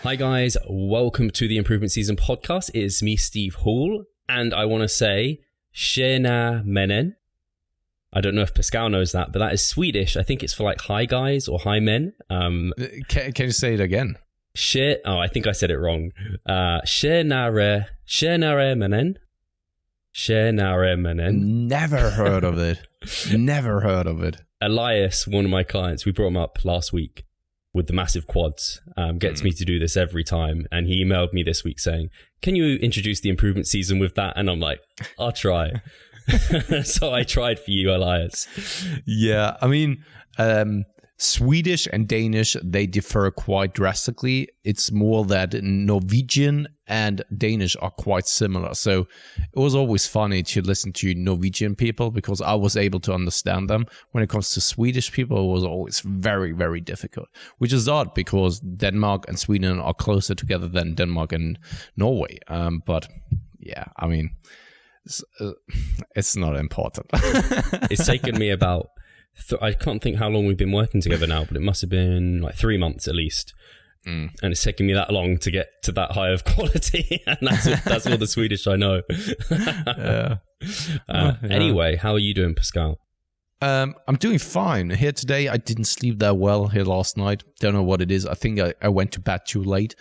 Hi guys, welcome to the Improvement Season podcast. It is me, Steve Hall, and I want to say Tjena männen. I don't know if Pascal knows that, but that is Swedish. I think it's for like hi guys or hi men. Can you say it again? I think I said it wrong. Tjenare männen. Tjenare männen. Never heard of it. Never heard of it. Elias, one of my clients, we brought him up last week with the massive quads, gets me to do this every time. And he emailed me this week saying, can you introduce the Improvement Season with that? And I'm like, I'll try. So I tried for you, Elias. Yeah, I mean, Swedish and Danish, they differ quite drastically. It's more that Norwegian and Danish are quite similar. So it was always funny to listen to Norwegian people because I was able to understand them. When it comes to Swedish people, it was always very, very difficult, which is odd because Denmark and Sweden are closer together than Denmark and Norway. But yeah, I mean, it's not important. It's taken me about... I can't think how long we've been working together now, but it must have been like 3 months at least. And it's taken me that long to get to that high of quality. And that's all the Swedish I know. Anyway, how are you doing, Pascal? I'm doing fine. Here today, I didn't sleep that well here last night. Don't know what it is. I think I went to bed too late,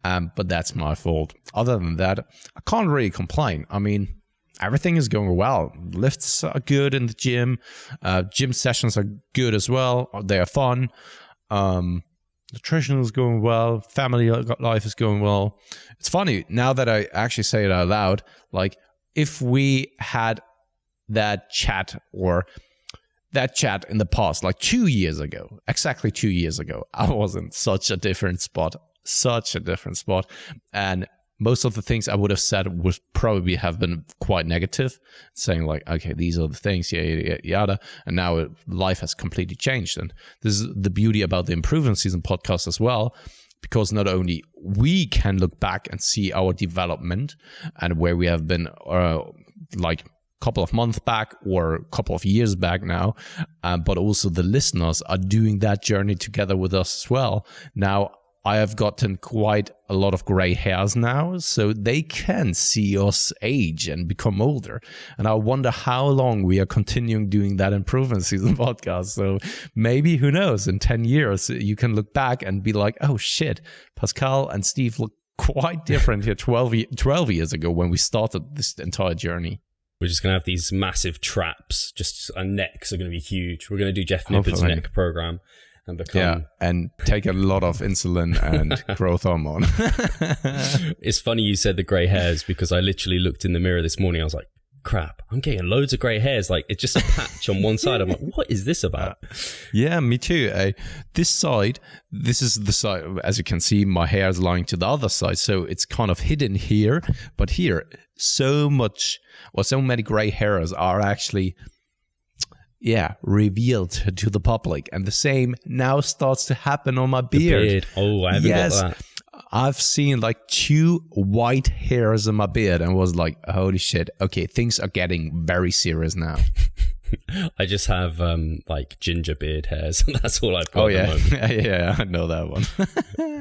but that's my fault. Other than that, I can't really complain. I mean, everything is going well. Lifts are good in the gym. Gym sessions are good as well. They are fun. Nutrition is going well. Family life is going well. It's funny, now that I actually say it out loud, like if we had that chat in the past, like 2 years ago, exactly 2 years ago, I was in such a different spot. And most of the things I would have said would probably have been quite negative, saying like, okay, these are the things, yada. And now life has completely changed. And this is the beauty about the Improvement Season podcast as well, because not only we can look back and see our development and where we have been like a couple of months back or a couple of years back now, but also the listeners are doing that journey together with us as well. Now, I have gotten quite a lot of gray hairs now, so they can see us age and become older. And I wonder how long we are continuing doing that Improvement Season podcast. So maybe, who knows, in 10 years, you can look back and be like, oh shit, Pascal and Steve look quite different here 12 years ago when we started this entire journey. We're just going to have these massive traps. Just our necks are going to be huge. We're going to do Jeff Nippard's neck program. And take a lot of insulin and growth hormone. It's funny you said the grey hairs because I literally looked in the mirror this morning. I was like, crap, I'm getting loads of grey hairs. Like, it's just a patch on one side. I'm like, what is this about? Yeah, me too. This is the side, as you can see, my hair is lying to the other side. So it's kind of hidden here. But here, so many grey hairs are actually... revealed to the public. And the same now starts to happen on my beard. Oh, I haven't got that. I've seen like 2 white hairs in my beard and was like, holy shit. Okay, things are getting very serious now. I just have like ginger beard hairs. That's all I've got. Oh, yeah. Yeah, I know that one.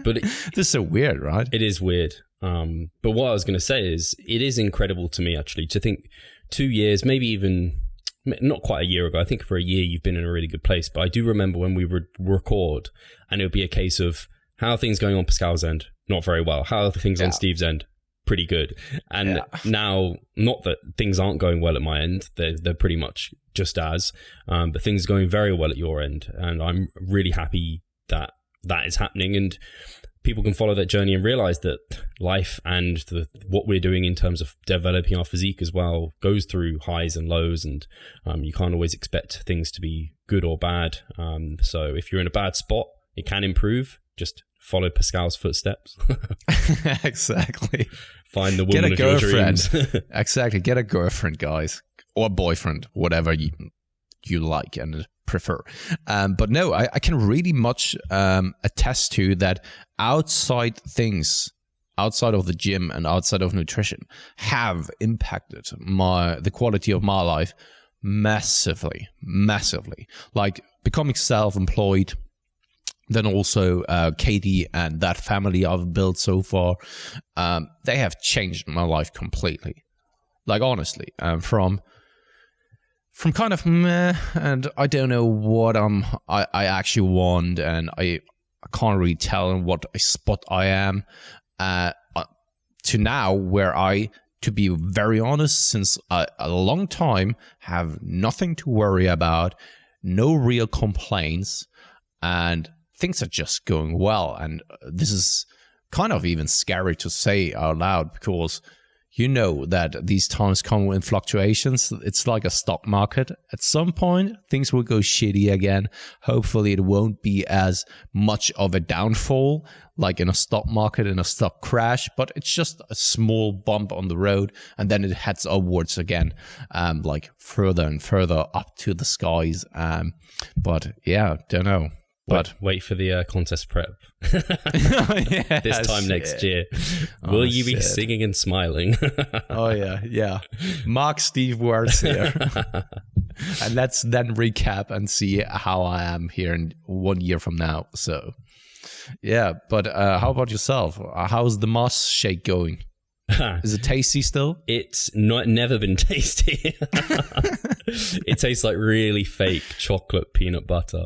But this is so weird, right? It is weird. But what I was going to say is it is incredible to me, actually, to think 2 years, maybe even... not quite a year ago. I think for a year you've been in a really good place. But I do remember when we would record and it would be a case of how are things going on Pascal's end? Not very well. How are things on Steve's end? Pretty good. And now, not that things aren't going well at my end. They're pretty much just as. But things are going very well at your end. And I'm really happy that that is happening. And people can follow that journey and realize that life and what we're doing in terms of developing our physique as well goes through highs and lows, and you can't always expect things to be good or bad. So if you're in a bad spot, it can improve. Just follow Pascal's footsteps. Exactly. Find the woman of your dreams. Exactly. Get a girlfriend, guys, or boyfriend, whatever you like and prefer. But no, I can really much attest to that. Outside things, outside of the gym and outside of nutrition, have impacted the quality of my life massively. Like becoming self-employed, Then also Katie and that family I've built so far, they have changed my life completely. Like, honestly, from kind of meh, and I don't know what I actually want, and I can't really tell in what spot I am, to now where I, to be very honest, since a long time, have nothing to worry about, no real complaints, and things are just going well. And this is kind of even scary to say out loud, because you know that these times come in fluctuations. It's like a stock market. At some point, things will go shitty again. Hopefully, it won't be as much of a downfall like in a stock market, in a stock crash, but it's just a small bump on the road, and then it heads upwards again, like further and further up to the skies. But yeah, don't know. But wait for the contest prep. Yes, this time next year. Will you be singing and smiling? Oh, yeah. Mark Steve words here. And let's then recap and see how I am here in 1 year from now. So, yeah. But how about yourself? How's the moss shake going? Is it tasty still? It's never been tasty. It tastes like really fake chocolate peanut butter.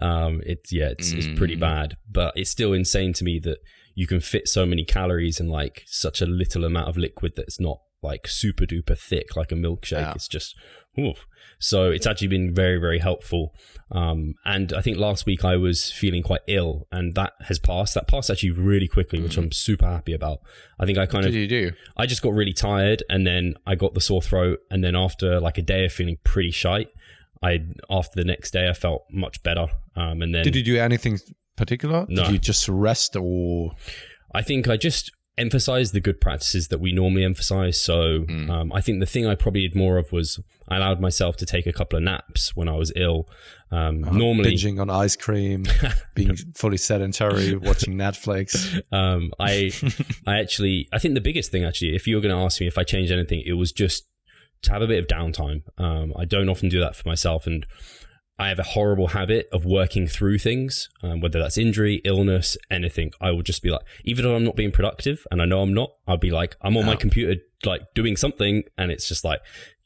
It's pretty bad, but it's still insane to me that you can fit so many calories in like such a little amount of liquid that's not like super duper thick like a milkshake. Yeah. It's just, oof. So it's actually been very, very helpful. And I think last week I was feeling quite ill, and that has passed. That passed actually really quickly, which I'm super happy about. I think I What did you do? I just got really tired, and then I got the sore throat, and then after like a day of feeling pretty shite, after the next day I felt much better. And then did you do anything particular? No. Did you just rest, or? I think I just emphasize the good practices that we normally emphasize. So I think the thing I probably did more of was I allowed myself to take a couple of naps when I was ill. Normally binging on ice cream, being fully sedentary, watching Netflix. I think the biggest thing actually, if you were going to ask me if I changed anything, it was just to have a bit of downtime. I don't often do that for myself, and I have a horrible habit of working through things, whether that's injury, illness, anything. I will just be like, even though I'm not being productive, and I know I'm not, I'll be like, I'm on my computer, like doing something, and it's just like,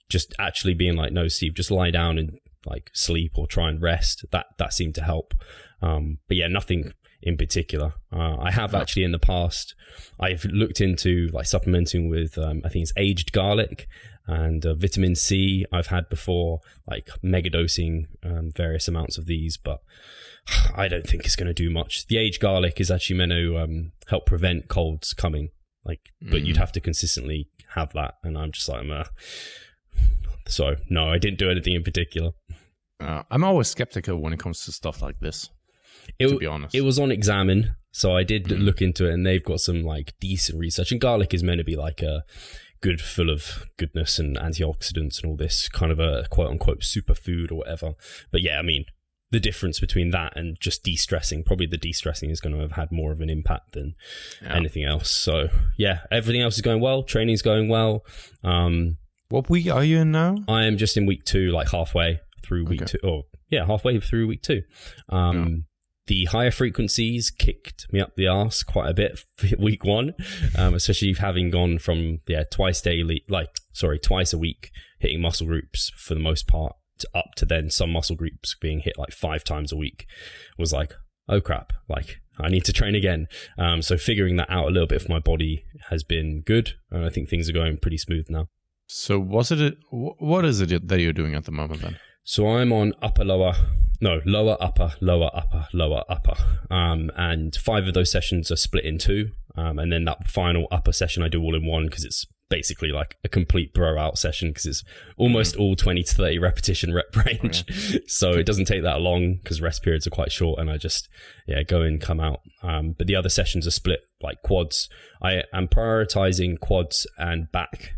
just actually being like, no, Steve, just lie down and like sleep or try and rest. That seemed to help. But yeah, nothing in particular. I have actually in the past, I've looked into like supplementing with, I think it's aged garlic and vitamin C. I've had before, like megadosing various amounts of these, but I don't think it's going to do much. The aged garlic is actually meant to help prevent colds coming, like, but you'd have to consistently have that. And I'm just like, so no, I didn't do anything in particular. I'm always skeptical when it comes to stuff like this, to be honest. It was on Examine, so I did look into it, and they've got some like decent research. And garlic is meant to be like a good, full of goodness and antioxidants and all this, kind of a quote unquote superfood or whatever. But yeah, I mean, the difference between that and just de-stressing, probably the de-stressing is going to have had more of an impact than anything else. So yeah, everything else is going well. Training's going well. What week are you in now? I am just in week 2, like halfway through week 2. Oh, yeah, halfway through week 2. The higher frequencies kicked me up the arse quite a bit week 1, especially having gone from twice a week hitting muscle groups for the most part, up to then some muscle groups being hit like 5 times a week. Was like, oh crap, like I need to train again. So figuring that out a little bit for my body has been good, and I think things are going pretty smooth now. So what is it that you're doing at the moment then? So I'm on lower, upper, lower, upper, lower, upper. And 5 of those sessions are split in 2. And then that final upper session I do all in one, because it's basically like a complete bro out session, because it's almost all 20 to 30 repetition rep range. Oh, yeah. So it doesn't take that long because rest periods are quite short, and I just go in, come out. But the other sessions are split like quads. I am prioritizing quads and back,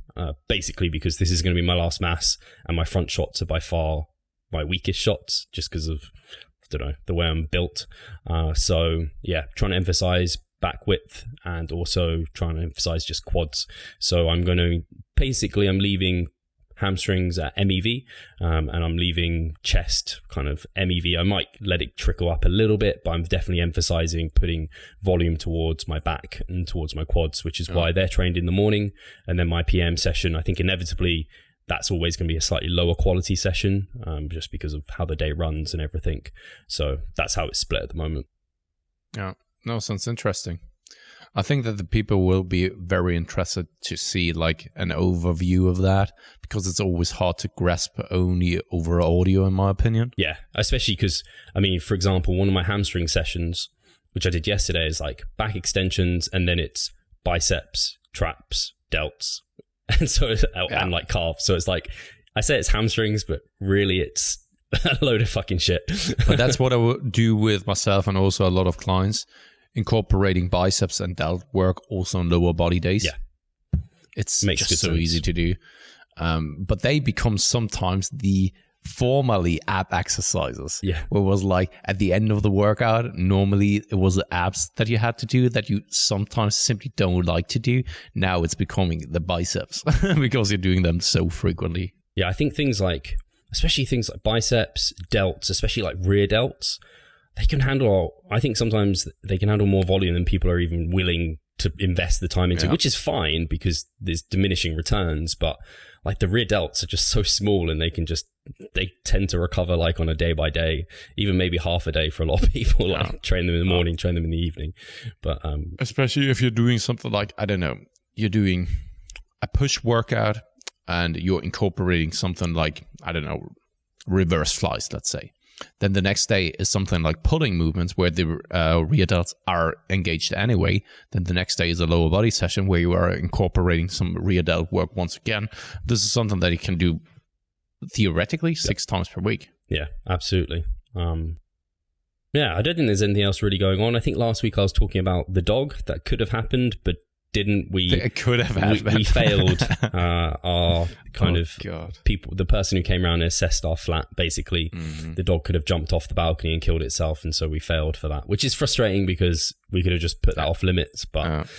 basically because this is going to be my last mass, and my front shots are by far my weakest shots just because of, I don't know, the way I'm built. So yeah, trying to emphasize back width and also trying to emphasize just quads. So I'm leaving hamstrings at MEV, and I'm leaving chest kind of MEV. I might let it trickle up a little bit, but I'm definitely emphasizing putting volume towards my back and towards my quads, which is why they're trained in the morning. And then my PM session, I think inevitably that's always going to be a slightly lower quality session, just because of how the day runs and everything. So that's how it's split at the moment. Yeah, no, sounds interesting. I think that the people will be very interested to see like an overview of that, because it's always hard to grasp only over audio, in my opinion. Yeah, especially because, I mean, for example, one of my hamstring sessions, which I did yesterday, is like back extensions, and then it's biceps, traps, delts, and so and like calves. So it's like, I say it's hamstrings, but really it's a load of fucking shit. But that's what I would do with myself and also a lot of clients, incorporating biceps and delt work also on lower body days. Yeah, it's just so easy to do. But they become sometimes the formally ab exercises. Yeah, where it was like at the end of the workout, normally it was the abs that you had to do that you sometimes simply don't like to do. Now it's becoming the biceps because you're doing them so frequently. Yeah, I think things like, especially things like biceps, delts, especially like rear delts, they can handle, I think sometimes they can handle more volume than people are even willing to invest the time into, which is fine because there's diminishing returns. But like the rear delts are just so small, and they tend to recover like on a day by day, even maybe half a day for a lot of people. Like train them in the morning, train them in the evening. But especially if you're doing something like, I don't know, you're doing a push workout and you're incorporating something like, I don't know, reverse flies, let's say. Then the next day is something like pulling movements where the rear delts are engaged anyway. Then the next day is a lower body session where you are incorporating some rear delt work once again. This is something that you can do theoretically 6 times per week. Yeah, absolutely. Yeah, I don't think there's anything else really going on. I think last week I was talking about the dog that could have happened, but didn't. It could have happened. We failed our kind of people. The person who came around and assessed our flat, basically, the dog could have jumped off the balcony and killed itself, and so we failed for that, which is frustrating because we could have just put that off limits. But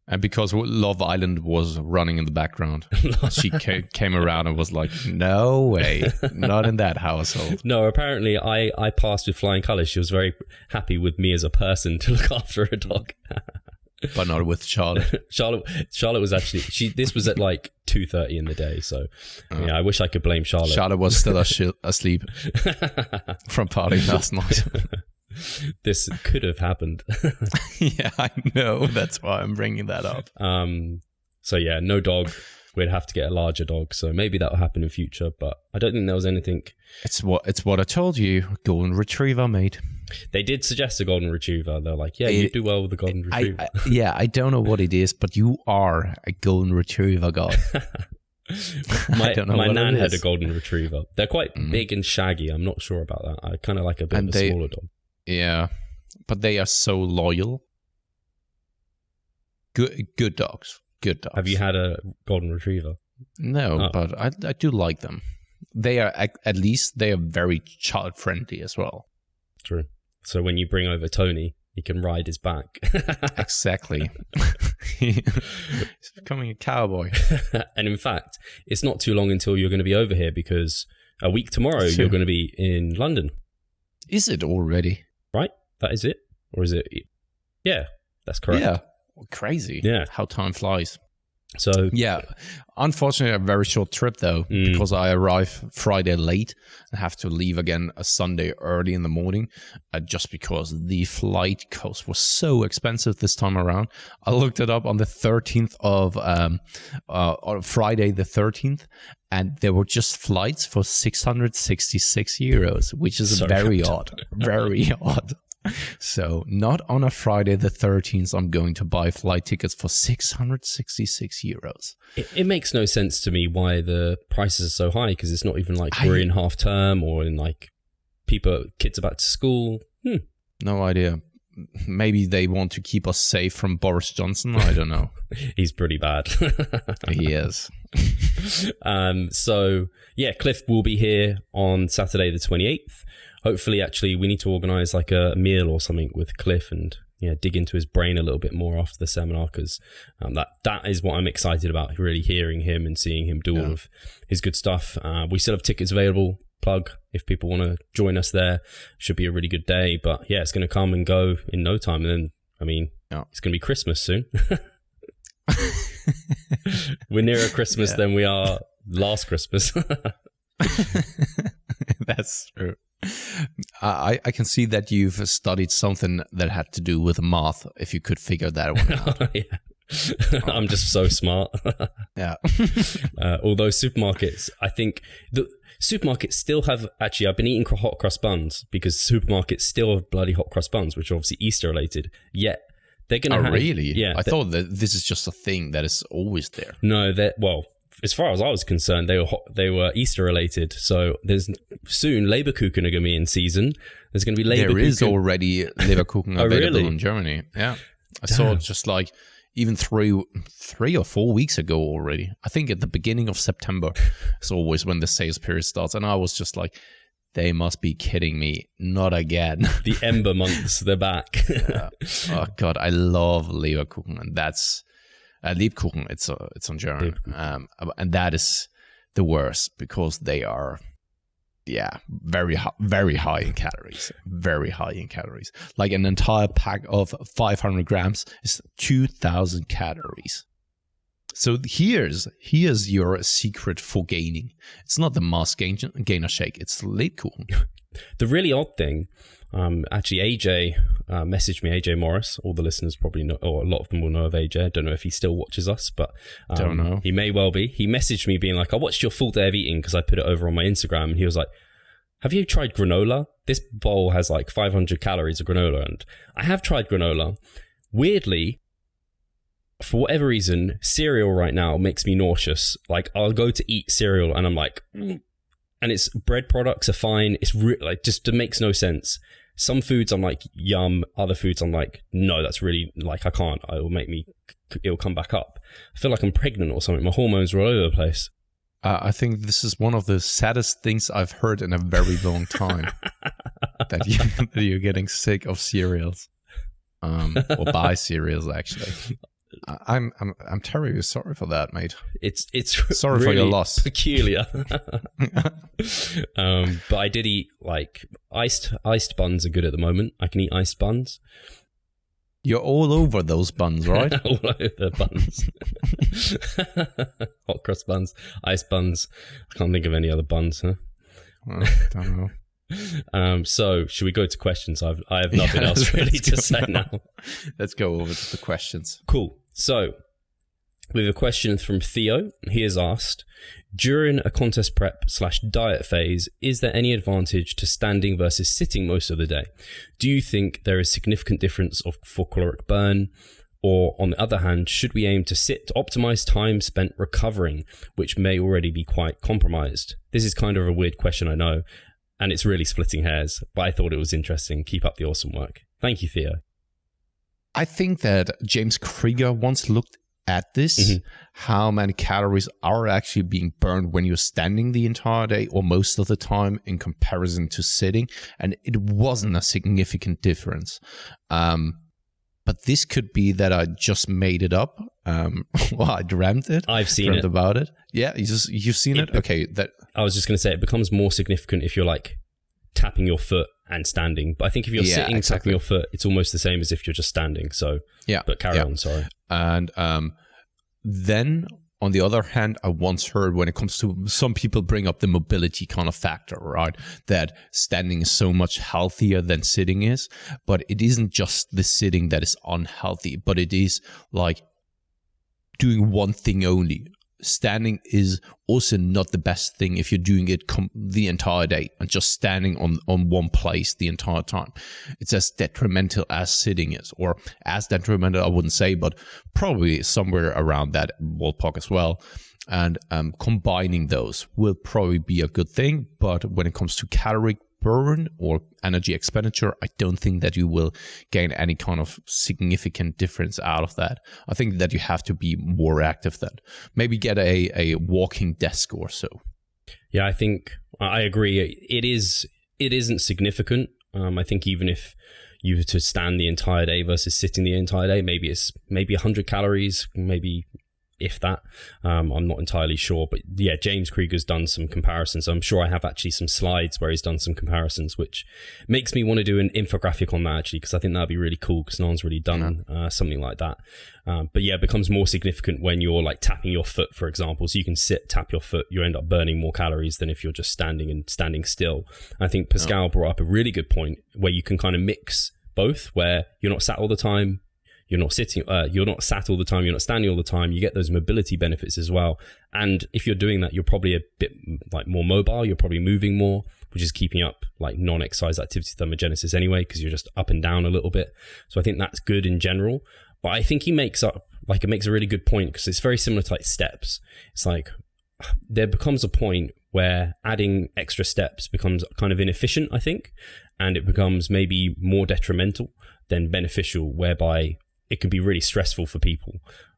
and because Love Island was running in the background, she came around and was like, "No way, not in that household." No, apparently I passed with flying colours. She was very happy with me as a person to look after a dog. But not with Charlotte. Charlotte was actually, this was at like 2:30 in the day. So yeah, I wish I could blame Charlotte. Charlotte was still asleep from partying last night. This could have happened. Yeah, I know. That's why I'm bringing that up. So yeah, no dog. We'd have to get a larger dog. So maybe that'll happen in future, but I don't think there was anything. It's what I told you. Golden Retriever, mate. They did suggest a golden retriever. They're like, yeah, you do well with the golden retriever. I don't know what it is, but you are a golden retriever god. My nan had a golden retriever. They're quite big and shaggy. I'm not sure about that. I kind of like a bit of a smaller dog. Yeah, but they are so loyal. Good dogs. Good dogs. Have you had a golden retriever? No, but I do like them. They are, at least they are very child friendly as well. True. So when you bring over Tony, he can ride his back. Exactly. He's becoming a cowboy. And in fact, it's not too long until you're going to be over here, because a week tomorrow you're going to be in London. Is it already? Right? That is it? Or is it? Yeah, that's correct. Yeah. Crazy. Yeah. How time flies. So yeah, unfortunately a very short trip though, because I arrive Friday late and have to leave again a Sunday early in the morning, just because the flight cost was so expensive this time around. I looked it up on the 13th of on Friday the 13th, and there were just flights for 666 euros, which is very odd. Very odd. So not on a Friday the 13th I'm going to buy flight tickets for 666 euros. It makes no sense to me why the prices are so high, because it's not even like we're in half term or in like kids are back to school. No idea. Maybe they want to keep us safe from Boris Johnson. I don't know. He's pretty bad. He is. So yeah, Cliff will be here on Saturday the 28th. Hopefully, actually, we need to organise like a meal or something with Cliff, and dig into his brain a little bit more after the seminar, because that is what I'm excited about, really hearing him and seeing him do all of his good stuff. We still have tickets available. Plug if people want to join us there. Should be a really good day, but yeah, it's going to come and go in no time. And then, I mean, it's going to be Christmas soon. We're nearer Christmas than we are last Christmas. That's true. I can see that you've studied something that had to do with math, if you could figure that one out. I'm just so smart. Although supermarkets, I think the supermarkets still have, actually, I've been eating hot crust buns because supermarkets still have bloody hot crust buns, which are obviously Easter related, yet they're going to have... really? Yeah. I thought that this is just a thing that is always there. No, well, as far as I was concerned, they were Easter related. So there's soon Leberkuchen are going to be in season. There's going to be Leberkuchen. There is already Leberkuchen available in Germany. Yeah. I saw it just like even 3 or 4 weeks ago already. I think at the beginning of September is always when the sales period starts. And I was just like, they must be kidding me. Not again. The Ember months, they're back. Oh, God, I love Leberkuchen. And that's... Lebkuchen, it's on German. And that is the worst because they are... very high in calories. Very high in calories. Like an entire pack of 500 grams is 2,000 calories. So here's your secret for gaining. It's not the mass gainer shake. It's Lebkuchen. The really odd thing, actually, AJ messaged me, AJ Morris. All the listeners probably know, or a lot of them will know of AJ. I don't know if he still watches us, but don't know. He may well be. He messaged me being like, I watched your full day of eating because I put it over on my Instagram. And he was like, have you tried granola? This bowl has like 500 calories of granola. And I have tried granola. Weirdly, for whatever reason, cereal right now makes me nauseous. Like, I'll go to eat cereal and I'm like... And it's bread products are fine. It's like just it makes no sense. Some foods I'm like, yum. Other foods I'm like, no, that's really like I can't. It'll come back up. I feel like I'm pregnant or something. My hormones are all over the place. I think this is one of the saddest things I've heard in a very long time. that you're getting sick of cereals, or buy cereals actually. I'm terribly sorry for that, mate. It's sorry really for your loss. Peculiar. But I did eat like iced buns are good at the moment. I can eat iced buns. You're all over those buns, right? All over the buns. Hot crust buns, iced buns. I can't think of any other buns, huh? Well, don't know. So should we go to questions? I have nothing else really to say now. Let's go over to the questions. Cool. So we have a question from Theo. He has asked, during a contest prep / diet phase, is there any advantage to standing versus sitting most of the day? Do you think there is significant difference for caloric burn? Or on the other hand, should we aim to sit to optimize time spent recovering, which may already be quite compromised? This is kind of a weird question, I know. And it's really splitting hairs, but I thought it was interesting. Keep up the awesome work. Thank you, Theo. I think that James Krieger once looked at this, how many calories are actually being burned when you're standing the entire day or most of the time in comparison to sitting. And it wasn't a significant difference. But this could be that I just made it up. Well, I dreamt it. I've seen it. About it. Yeah, you've seen it? Okay. I was just going to say, it becomes more significant if you're like tapping your foot and standing. But I think if you're sitting, tapping your foot, it's almost the same as if you're just standing. So, but carry on, sorry. And then, on the other hand, I once heard when it comes to some people bring up the mobility kind of factor, right? That standing is so much healthier than sitting is. But it isn't just the sitting that is unhealthy, but it is like doing one thing only. Standing is also not the best thing if you're doing it the entire day and just standing on one place the entire time. It's as detrimental as sitting is, or as detrimental, I wouldn't say, but probably somewhere around that ballpark as well. And combining those will probably be a good thing. But when it comes to calorie burn or energy expenditure, I don't think that you will gain any kind of significant difference out of that. I think that you have to be more active then. Maybe get a walking desk or so. Yeah, I think I agree. It isn't significant. I think even if you were to stand the entire day versus sitting the entire day, maybe it's 100 calories, maybe if that. I'm not entirely sure, but yeah, James Krieger's done some comparisons. I'm sure I have actually some slides where he's done some comparisons, which makes me want to do an infographic on that actually, because I think that'd be really cool, because no one's really done something like that. But yeah, it becomes more significant when you're like tapping your foot, for example. So you can sit, tap your foot, you end up burning more calories than if you're just standing still. I think Pascal brought up a really good point where you can kind of mix both, where you're not sat all the time, you're not sitting, you're not sat all the time, you're not standing all the time. You get those mobility benefits as well. And if you're doing that, you're probably a bit like more mobile. You're probably moving more, which is keeping up like non-exercise activity thermogenesis anyway, because you're just up and down a little bit. So I think that's good in general. But I think he makes a really good point, because it's very similar to like steps. It's like there becomes a point where adding extra steps becomes kind of inefficient, I think, and it becomes maybe more detrimental than beneficial, whereby it can be really stressful for people.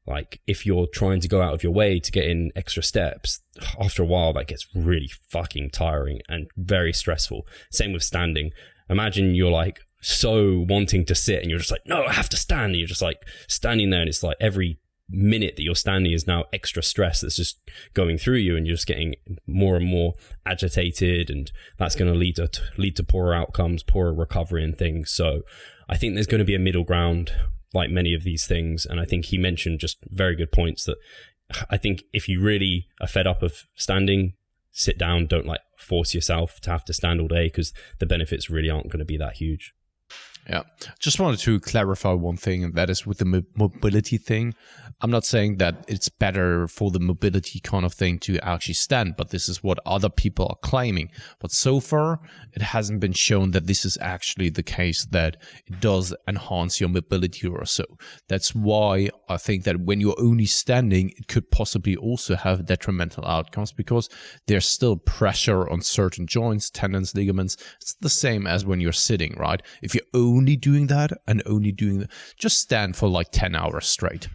Like if you're trying to go out of your way to get in extra steps, after a while that gets really fucking tiring and very stressful. Same with standing. Imagine you're like so wanting to sit and you're just like, no, I have to stand. And you're just like standing there, and it's like every minute that you're standing is now extra stress that's just going through you, and you're just getting more and more agitated, and that's going to lead to poorer outcomes, poorer recovery and things. So I think there's going to be a middle ground like many of these things. And I think he mentioned just very good points that I think if you really are fed up of standing, sit down. Don't like force yourself to have to stand all day, because the benefits really aren't going to be that huge. Yeah, just wanted to clarify one thing, and that is with the mobility thing. I'm not saying that it's better for the mobility kind of thing to actually stand, but this is what other people are claiming. But so far, it hasn't been shown that this is actually the case, that it does enhance your mobility or so. That's why I think that when you're only standing, it could possibly also have detrimental outcomes, because there's still pressure on certain joints, tendons, ligaments. It's the same as when you're sitting, right? If you're only doing that and only doing that, just stand for like 10 hours straight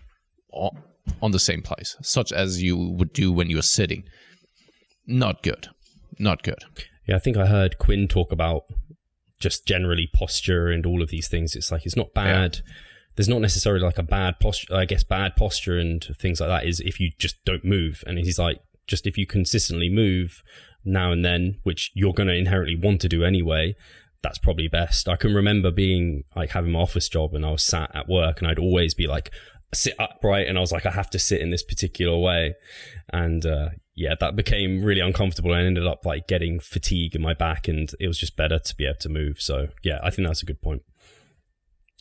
on the same place, such as you would do when you're sitting. Not good. Not good. Yeah, I think I heard Quinn talk about just generally posture and all of these things. It's like, it's not bad. Yeah. There's not necessarily like a bad posture. I guess bad posture and things like that is if you just don't move. And he's like, just if you consistently move now and then, which you're going to inherently want to do anyway, that's probably best. I can remember being like having my office job, and I was sat at work, and I'd always be like, sit upright, and I was like, I have to sit in this particular way. And yeah, that became really uncomfortable, and I ended up like getting fatigue in my back, and it was just better to be able to move. So yeah, I think that's a good point.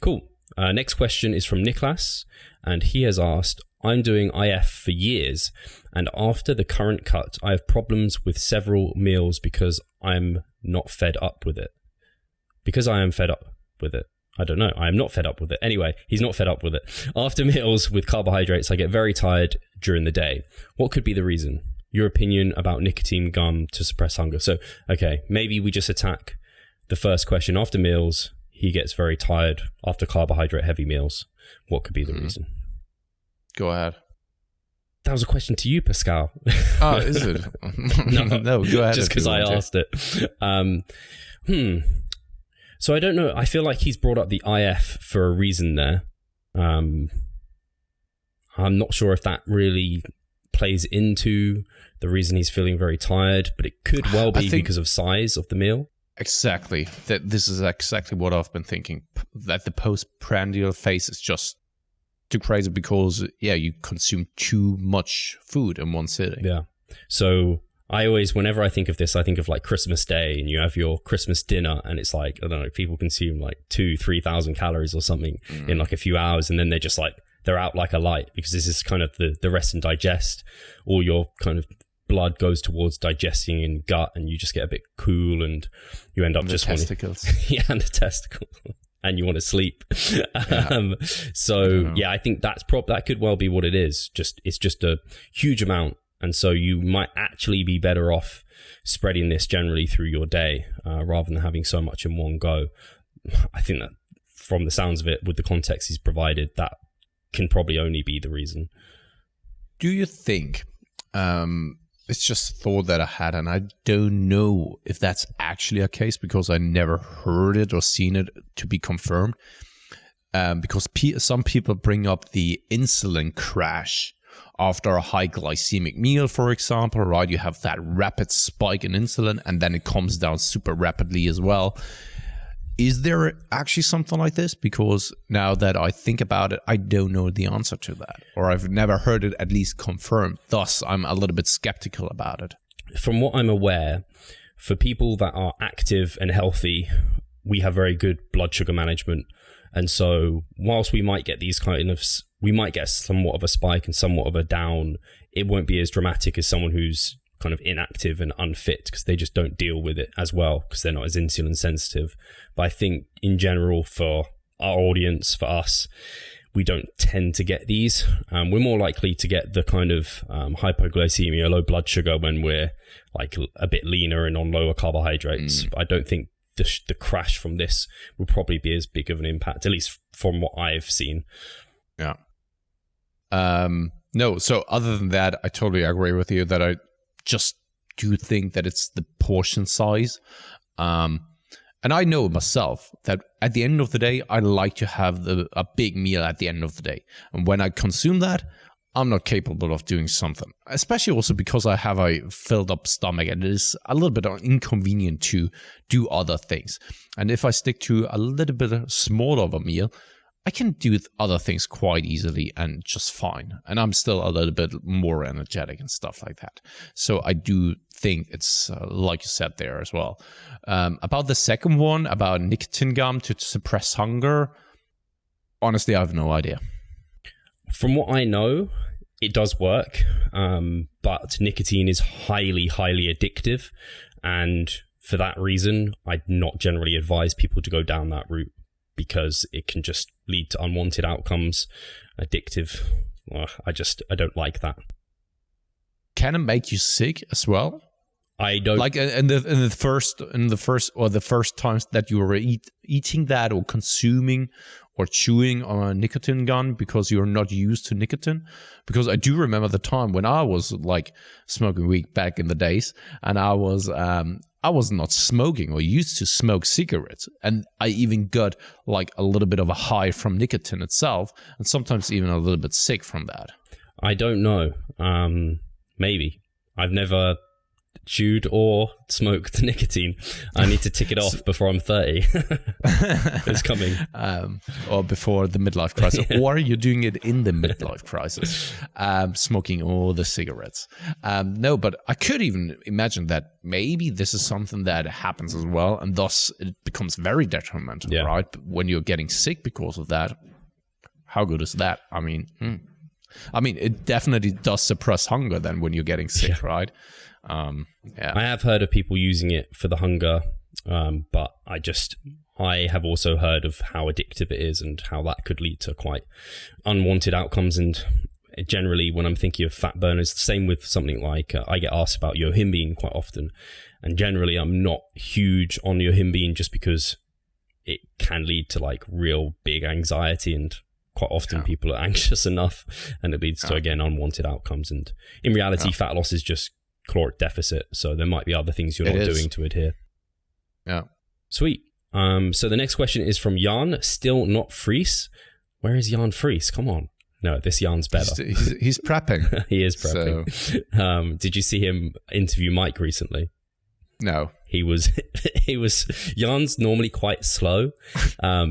Cool. Next question is from Niklas, and he has asked, I'm doing IF for years, and after the current cut, I have problems with several meals because I'm not fed up with it. Because I am fed up with it. I don't know. I am not fed up with it. Anyway, he's not fed up with it. After meals with carbohydrates, I get very tired during the day. What could be the reason? Your opinion about nicotine gum to suppress hunger. So, okay, maybe we just attack the first question. After meals, he gets very tired after carbohydrate heavy meals. What could be the reason? Go ahead. That was a question to you, Pascal. Oh, is it? No, go ahead. Just because I asked it. So I don't know. I feel like he's brought up the IF for a reason there. I'm not sure if that really plays into the reason he's feeling very tired, but it could well be because of size of the meal. Exactly. This is exactly what I've been thinking. That the postprandial phase is just too crazy because, yeah, you consume too much food in one sitting. Yeah. So I always, whenever I think of this, I think of like Christmas Day, and you have your Christmas dinner, and it's like, I don't know, people consume like 2,000-3,000 calories or something in like a few hours, and then they're just like, they're out like a light, because this is kind of the rest and digest. All your kind of blood goes towards digesting in gut, and you just get a bit cool, and you end up and just the testicles. Yeah, and the testicles. And you want to sleep. Yeah. So yeah, I think that could well be what it is. It's just a huge amount. And so you might actually be better off spreading this generally through your day rather than having so much in one go. I think that from the sounds of it, with the context he's provided, that can probably only be the reason. Do you think It's just a thought that I had, and I don't know if that's actually a case because I never heard it or seen it to be confirmed. Because some people bring up the insulin crash after a high glycemic meal, for example, right? You have that rapid spike in insulin, and then it comes down super rapidly as well. Is there actually something like this? Because now that I think about it, I don't know the answer to that, or I've never heard it at least confirmed. Thus, I'm a little bit skeptical about it. From what I'm aware, for people that are active and healthy, we have very good blood sugar management. And so whilst we might get we might get somewhat of a spike and somewhat of a down, it won't be as dramatic as someone who's kind of inactive and unfit, because they just don't deal with it as well because they're not as insulin sensitive. But I think in general, for our audience, for us, we don't tend to get these. We're more likely to get the kind of hypoglycemia, low blood sugar, when we're like a bit leaner and on lower carbohydrates. I don't think the crash from this will probably be as big of an impact, at least from what I've seen. Yeah. No, so other than that, I totally agree with you that I just do think that it's the portion size. And I know myself that at the end of the day, I like to have a big meal at the end of the day. And when I consume that, I'm not capable of doing something, especially also because I have a filled up stomach and it is a little bit inconvenient to do other things. And if I stick to a little bit smaller of a meal, I can do other things quite easily and just fine. And I'm still a little bit more energetic and stuff like that. So I do think it's like you said there as well. About the second one, about nicotine gum to suppress hunger, honestly, I have no idea. From what I know, it does work, but nicotine is highly, highly addictive. And for that reason, I'd not generally advise people to go down that route, because it can just lead to unwanted outcomes, addictive. I don't like that. Can it make you sick as well? I don't like in the first times that you were eating that or consuming or chewing on a nicotine gum because you're not used to nicotine. Because I do remember the time when I was like smoking weed back in the days, and I was not smoking or used to smoke cigarettes, and I even got like a little bit of a high from nicotine itself, and sometimes even a little bit sick from that. I don't know. Maybe. I've never chewed or smoked nicotine. I need to tick it off before I'm 30. It's coming. Or before the midlife crisis. Yeah. Or you're doing it in the midlife crisis, smoking all the cigarettes. No, but I could even imagine that maybe this is something that happens as well, and thus it becomes very detrimental, right? But when you're getting sick because of that, how good is that? I mean, it definitely does suppress hunger then when you're getting sick, right? I have heard of people using it for the hunger, but I have also heard of how addictive it is and how that could lead to quite unwanted outcomes. And generally, when I'm thinking of fat burners, the same with something like I get asked about yohimbine quite often, and generally I'm not huge on yohimbine just because it can lead to like real big anxiety, and quite often people are anxious enough, and it leads to again unwanted outcomes. And in reality, fat loss is just caloric deficit, so there might be other things you're not doing to adhere. Sweet. So the next question is from Jan, still not Fries. Where is Jan Fries? Come on. No, this Jan's better. He's prepping. He is prepping. So. Did you see him interview Mike recently? No. He was Jan's normally quite slow.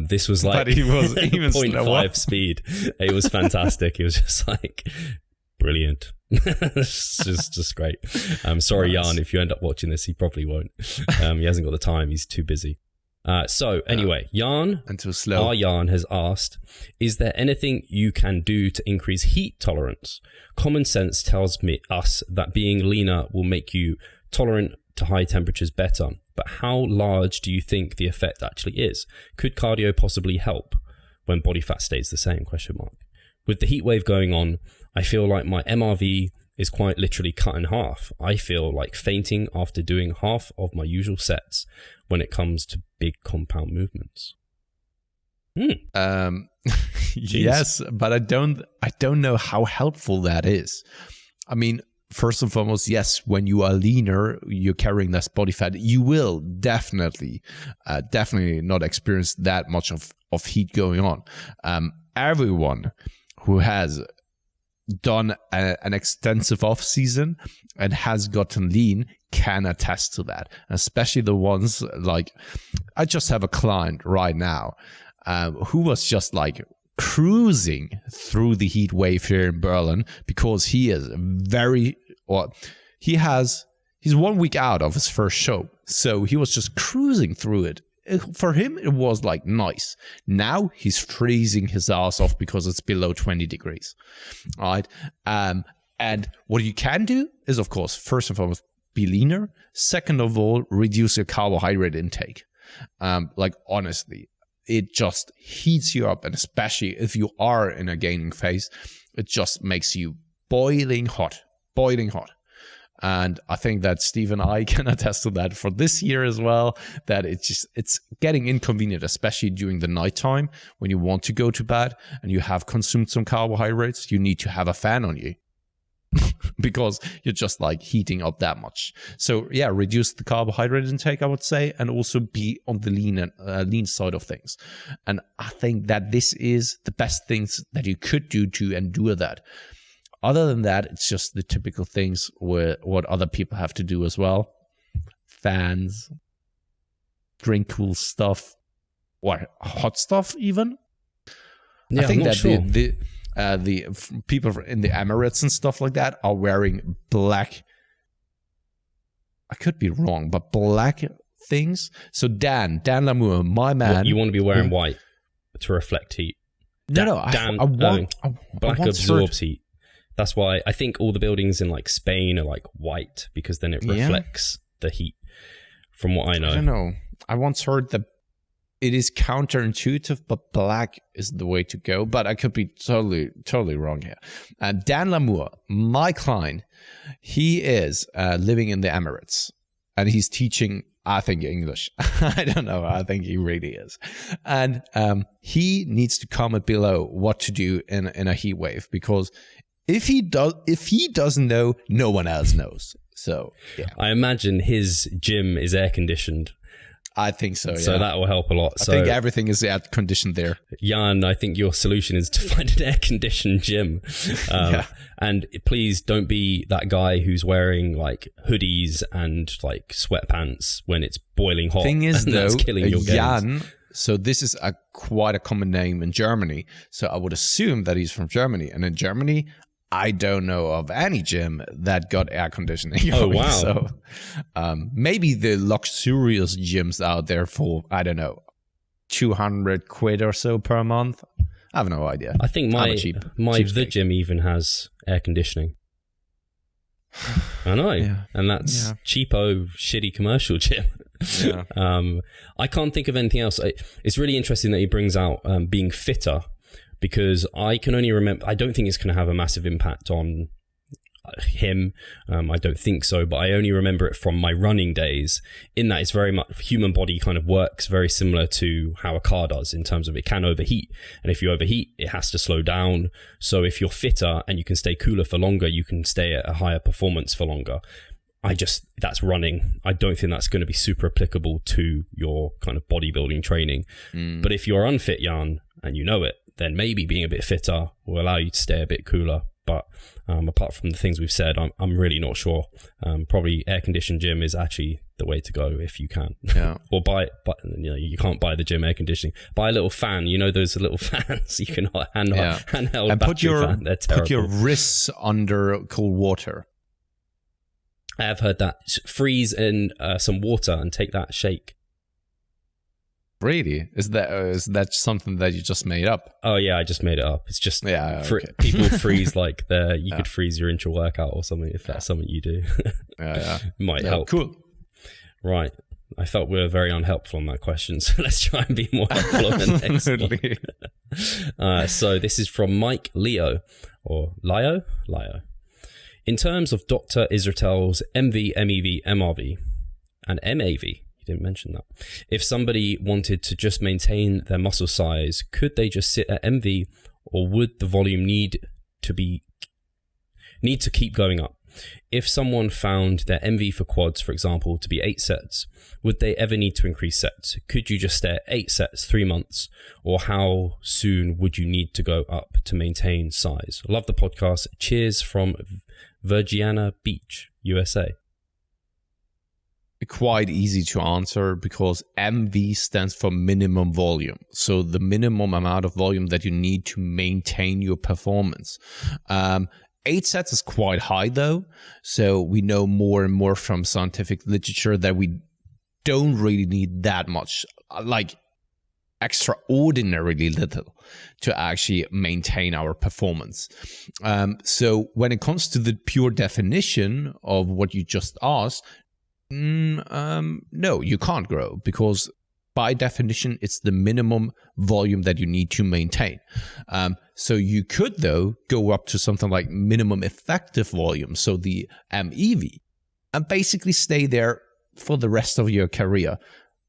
This was like but he was even 0.5 speed. It was fantastic. He was just like brilliant. It's just great. I'm sorry, nice. Jan, if you end up watching this, he probably won't. He hasn't got the time. He's too busy. So anyway, Jan, and too slow. Our Jan has asked, is there anything you can do to increase heat tolerance? Common sense tells us that being leaner will make you tolerant to high temperatures better. But how large do you think the effect actually is? Could cardio possibly help when body fat stays the same? ? With the heat wave going on, I feel like my MRV is quite literally cut in half. I feel like fainting after doing half of my usual sets when it comes to big compound movements. Yes, but I don't know how helpful that is. I mean, first and foremost, yes, when you are leaner, you're carrying less body fat. You will definitely not experience that much of heat going on. Everyone who has done an extensive off season and has gotten lean can attest to that, especially the ones like, I just have a client right now who was just like cruising through the heat wave here in Berlin because he's 1 week out of his first show, so he was just cruising through it. For him, it was like nice. Now he's freezing his ass off because it's below 20 degrees. All right. And what you can do is, of course, first and foremost, be leaner. Second of all, reduce your carbohydrate intake. Like, honestly, it just heats you up. And especially if you are in a gaining phase, it just makes you boiling hot. And I think that Steve and I can attest to that for this year as well, that it's getting inconvenient, especially during the nighttime when you want to go to bed and you have consumed some carbohydrates. You need to have a fan on you because you're just like heating up that much. So yeah, reduce the carbohydrate intake, I would say, and also be on the lean side of things. And I think that this is the best things that you could do to endure that. Other than that, it's just the typical things what other people have to do as well. Fans, drink cool stuff, or hot stuff even. Yeah, I think that sure. the people in the Emirates and stuff like that are wearing black. I could be wrong, but black things. So Dan Lamour, my man. You want to be wearing white to reflect heat. Black absorbs heat. That's why I think all the buildings in like Spain are like white, because then it reflects the heat, from what I know. I don't know. I once heard that it is counterintuitive, but black is the way to go. But I could be totally wrong here. Dan Lamour, my client, he is living in the Emirates, and he's teaching, I think, English. I don't know. I think he really is. And he needs to comment below what to do in a heat wave, because if he doesn't know, no one else knows. So yeah, I imagine his gym is air conditioned. I think so. Yeah. So that will help a lot. I think everything is air conditioned there. Jan, I think your solution is to find an air conditioned gym. And please don't be that guy who's wearing like hoodies and like sweatpants when it's boiling hot. Thing is, and though, that's killing your Jan. gains. So this is quite a common name in Germany. So I would assume that he's from Germany, and in Germany, I don't know of any gym that got air conditioning. Oh, wow. So maybe the luxurious gyms out there for, I don't know, 200 quid or so per month. I have no idea. I think the gym even has air conditioning. I know. Yeah. And that's cheapo, shitty commercial gym. Yeah. I can't think of anything else. It's really interesting that he brings out being fitter, because I can only remember, I don't think it's going to have a massive impact on him. I don't think so, but I only remember it from my running days, in that it's very much, human body kind of works very similar to how a car does, in terms of it can overheat. And if you overheat, it has to slow down. So if you're fitter and you can stay cooler for longer, you can stay at a higher performance for longer. That's running. I don't think that's going to be super applicable to your kind of bodybuilding training. But if you're unfit, Jan, and you know it, then maybe being a bit fitter will allow you to stay a bit cooler. But apart from the things we've said, I'm really not sure. Probably air-conditioned gym is actually the way to go if you can. Yeah. Or you can't buy the gym air conditioning. Buy a little fan. You know those little fans you can handheld and battery fan. They're terrible. Put your wrists under cold water. I have heard that. Freeze in some water and take that shake. Really? Is that something that you just made up? Oh yeah, I just made it up. It's just okay. People freeze like you could freeze your intra workout or something, if that's something you do. Might help. Cool. Right. I felt we were very unhelpful on that question, so let's try and be more helpful on the next one. So this is from Mike Leo, or Lio. In terms of Dr. Isratel's MV, MEV, MRV, and MAV, didn't mention that. If somebody wanted to just maintain their muscle size, could they just sit at MV, or would the volume need to keep going up? if someone found their MV for quads, for example, to be 8 sets, would they ever need to increase sets? Could you just stay at 8 sets, 3 months? Or how soon would you need to go up to maintain size? Love the podcast. Cheers from Virginia Beach, USA. Quite easy to answer because MV stands for minimum volume. So the minimum amount of volume that you need to maintain your performance. 8 sets is quite high though. So we know more and more from scientific literature that we don't really need that much, like extraordinarily little, to actually maintain our performance. So when it comes to the pure definition of what you just asked, no, you can't grow because by definition, it's the minimum volume that you need to maintain. So you could, though, go up to something like minimum effective volume, so the MEV, and basically stay there for the rest of your career.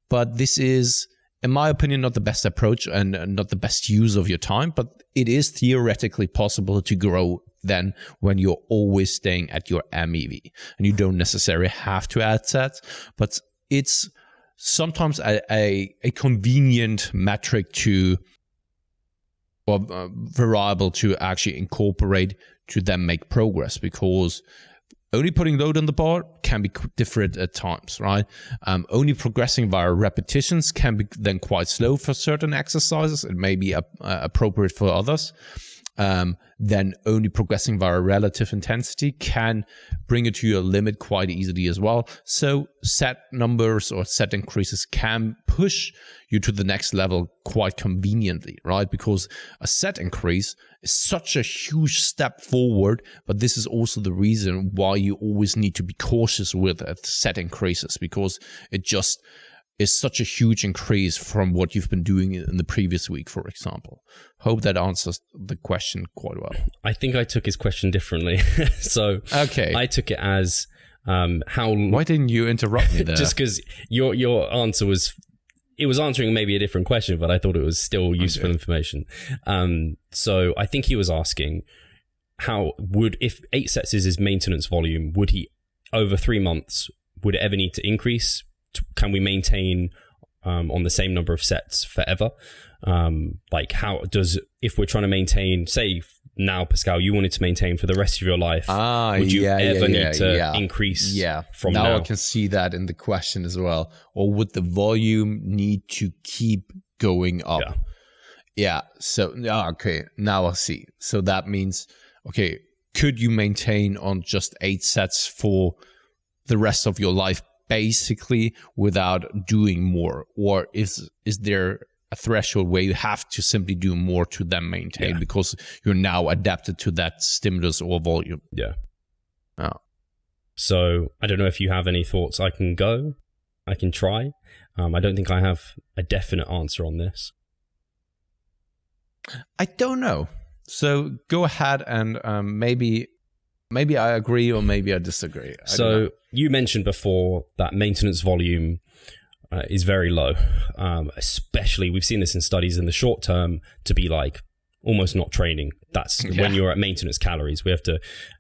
But this is, in my opinion, not the best approach and not the best use of your time, but it is theoretically possible to grow then when you're always staying at your MEV. And you don't necessarily have to add sets, but it's sometimes a convenient metric to, or variable to actually incorporate to then make progress, because only putting load on the bar can be different at times, right? Only progressing via repetitions can be then quite slow for certain exercises. It may be appropriate for others. Then only progressing via relative intensity can bring it to your limit quite easily as well. So set numbers or set increases can push you to the next level quite conveniently, right? Because a set increase is such a huge step forward, but this is also the reason why you always need to be cautious with set increases, because it just is such a huge increase from what you've been doing in the previous week, for example. Hope that answers the question quite well. I think I took his question differently. So okay. I took it as how... Why didn't you interrupt me there? Just because your answer was... It was answering maybe a different question, but I thought it was still useful information. So I think he was asking, if 8 sets is his maintenance volume, would he, over 3 months, would it ever need to increase? Can we maintain on the same number of sets forever? If we're trying to maintain, say now, Pascal, you wanted to maintain for the rest of your life, would you ever need to increase from now? Now I can see that in the question as well. Or would the volume need to keep going up? Yeah. So, okay, now I see. So that means, okay, could you maintain on just 8 sets for the rest of your life, basically, without doing more? Or is there a threshold where you have to simply do more to then maintain because you're now adapted to that stimulus or volume? Yeah. So I don't know if you have any thoughts. I can try. I don't think I have a definite answer on this. I don't know. So go ahead and maybe I agree or maybe I disagree. So you mentioned before that maintenance volume is very low. Especially, we've seen this in studies in the short term to be like almost not training. That's when you're at maintenance calories.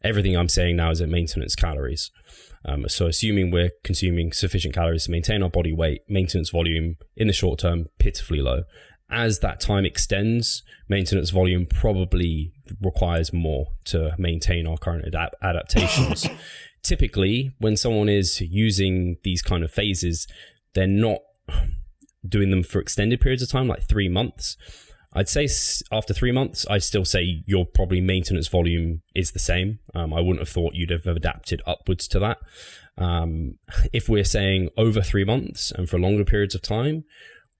Everything I'm saying now is at maintenance calories. So assuming we're consuming sufficient calories to maintain our body weight, maintenance volume in the short term, pitifully low. As that time extends, maintenance volume probably requires more to maintain our current adaptations. Typically, when someone is using these kind of phases, they're not doing them for extended periods of time, like 3 months. I'd say after 3 months, I'd still say your probably maintenance volume is the same. I wouldn't have thought you'd have adapted upwards to that. If we're saying over 3 months and for longer periods of time,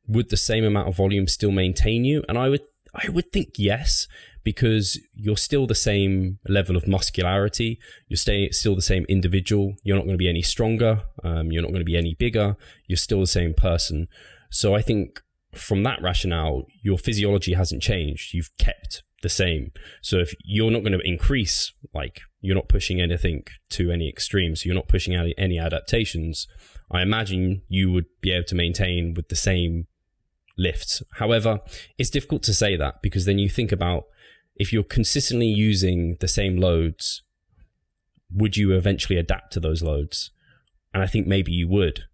would the same amount of volume still maintain you? And I would think yes, because you're still the same level of muscularity. You're still the same individual. You're not going to be any stronger. You're not going to be any bigger. You're still the same person. So I think from that rationale, your physiology hasn't changed. You've kept the same. So if you're not going to increase, like you're not pushing anything to any extreme, so you're not pushing out any adaptations, I imagine you would be able to maintain with the same lifts. However, it's difficult to say that, because then you think about if you're consistently using the same loads would you eventually adapt to those loads? And I think maybe you would.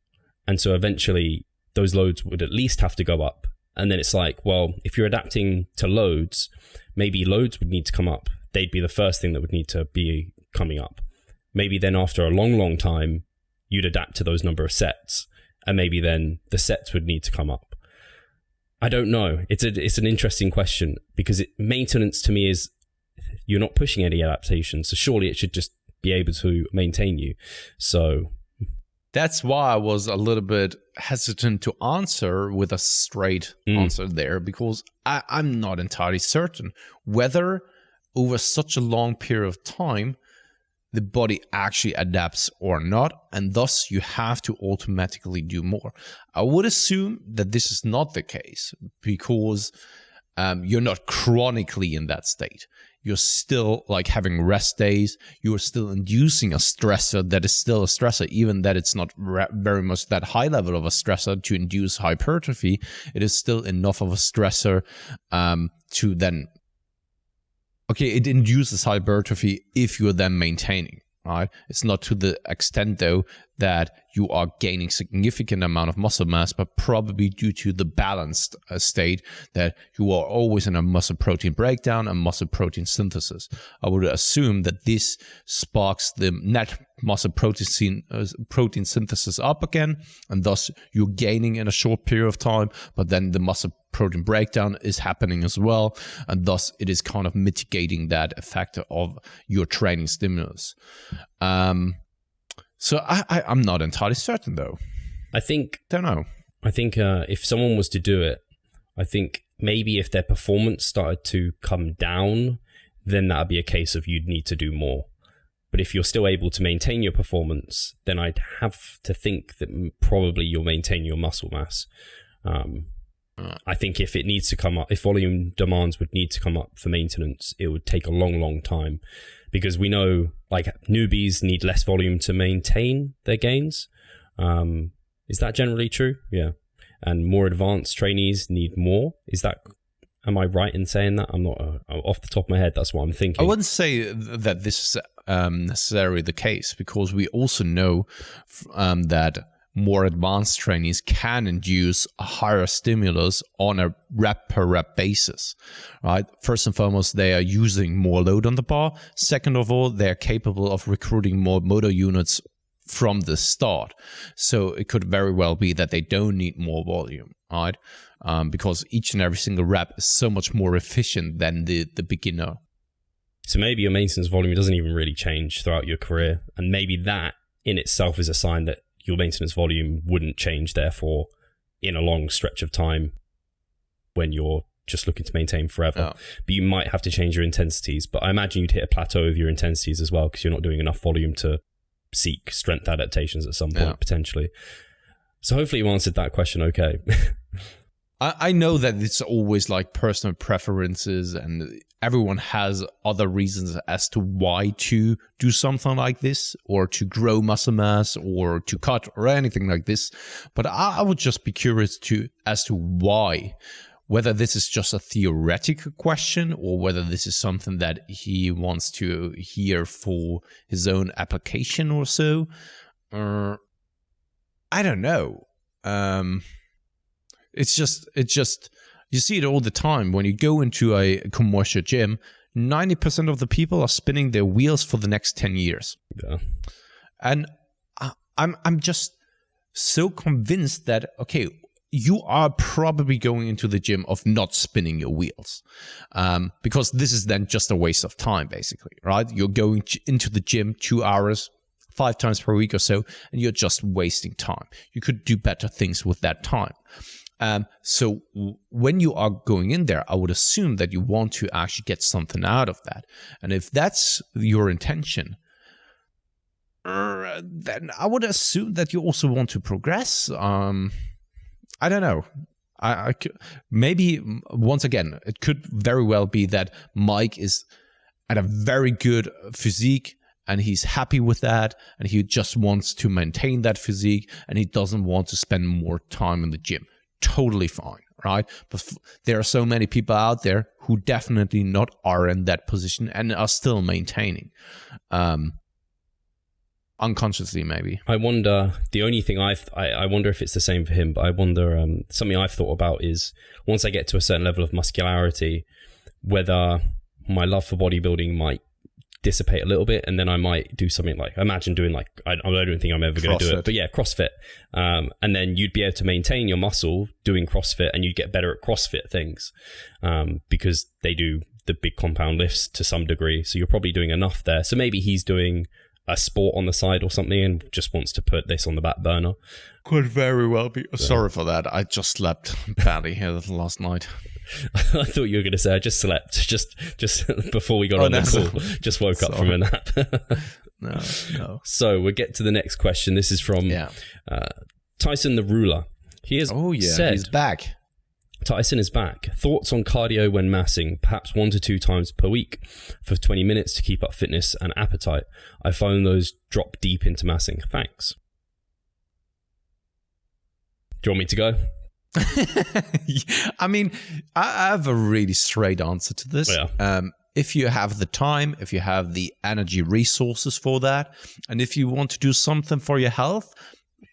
And so eventually those loads would at least have to go up. And then it's like, well, if you're adapting to loads, maybe loads would need to come up. They'd be the first thing that would need to be coming up. Maybe then after a long, long time, you'd adapt to those number of sets. And maybe then the sets would need to come up. I don't know. It's an interesting question, because maintenance to me is you're not pushing any adaptation. So surely it should just be able to maintain you. So that's why I was a little bit hesitant to answer with a straight answer there, because I'm not entirely certain whether over such a long period of time the body actually adapts or not, and thus you have to automatically do more. I would assume that this is not the case, because you're not chronically in that state. You're still like having rest days. You're still inducing a stressor that is still a stressor, even that it's not very much that high level of a stressor to induce hypertrophy. It is still enough of a stressor to then, okay, it induces hypertrophy if you're then maintaining, right? It's not to the extent, though, that you are gaining significant amount of muscle mass, but probably due to the balanced state that you are always in a muscle protein breakdown and muscle protein synthesis. I would assume that this sparks the net muscle protein synthesis up again, and thus you're gaining in a short period of time, but then the muscle protein breakdown is happening as well, and thus it is kind of mitigating that effect of your training stimulus. So I'm not entirely certain, though. Don't know. I think if someone was to do it, I think maybe if their performance started to come down, then that would be a case of you'd need to do more. But if you're still able to maintain your performance, then I'd have to think that probably you'll maintain your muscle mass. I think if it needs to come up, if volume demands would need to come up for maintenance, it would take a long, long time, because we know like newbies need less volume to maintain their gains. Is that generally true? Yeah. And more advanced trainees need more. Am I right in saying that? I'm not off the top of my head. That's what I'm thinking. I wouldn't say that this is necessarily the case, because we also know that more advanced trainees can induce a higher stimulus on a rep per rep basis, right? First and foremost, they are using more load on the bar. Second of all, they're capable of recruiting more motor units from the start. So it could very well be that they don't need more volume, right? Because each and every single rep is so much more efficient than the beginner. So maybe your maintenance volume doesn't even really change throughout your career. And maybe that in itself is a sign that your maintenance volume wouldn't change, therefore, in a long stretch of time when you're just looking to maintain forever. Oh. But you might have to change your intensities. But I imagine you'd hit a plateau of your intensities as well, because you're not doing enough volume to seek strength adaptations at some point, potentially. So hopefully you answered that question okay. I know that it's always like personal preferences, and everyone has other reasons as to why to do something like this, or to grow muscle mass, or to cut, or anything like this. But I would just be curious as to why, whether this is just a theoretical question, or whether this is something that he wants to hear for his own application or so. I don't know. It's just, you see it all the time. When you go into a commercial gym, 90% of the people are spinning their wheels for the next 10 years. Yeah. And I'm just so convinced that, okay, you are probably going into the gym of not spinning your wheels, because this is then just a waste of time, basically, right? You're going into the gym 2 hours, 5 times per week or so, and you're just wasting time. You could do better things with that time. So when you are going in there, I would assume that you want to actually get something out of that. And if that's your intention, then I would assume that you also want to progress. I don't know. Maybe, once again, it could very well be that Mike is at a very good physique, and he's happy with that, and he just wants to maintain that physique, and he doesn't want to spend more time in the gym. Totally fine, right? But there are so many people out there who definitely not are in that position and are still maintaining. Unconsciously, maybe. I wonder, the only thing I wonder if it's the same for him, but I wonder, something I've thought about is once I get to a certain level of muscularity, whether my love for bodybuilding might dissipate a little bit, and then I might do something like, imagine doing like, I don't think I'm ever going to do it, but yeah, CrossFit. And then you'd be able to maintain your muscle doing CrossFit, and you'd get better at CrossFit things because they do the big compound lifts to some degree. So you're probably doing enough there. So maybe he's doing a sport on the side or something and just wants to put this on the back burner. Could very well be. Sorry for that. I just slept badly here last night. I thought you were going to say I just slept just before we got on the call. Just woke up from a nap. No. So we'll get to the next question. This is from Tyson the Ruler. He has said, he's back. Tyson is back. Thoughts on cardio when massing, perhaps 1 to 2 times per week for 20 minutes to keep up fitness and appetite. I find those drop deep into massing. Thanks. Do you want me to go? I mean, I have a really straight answer to this. Yeah. If you have the time, if you have the energy resources for that, and if you want to do something for your health,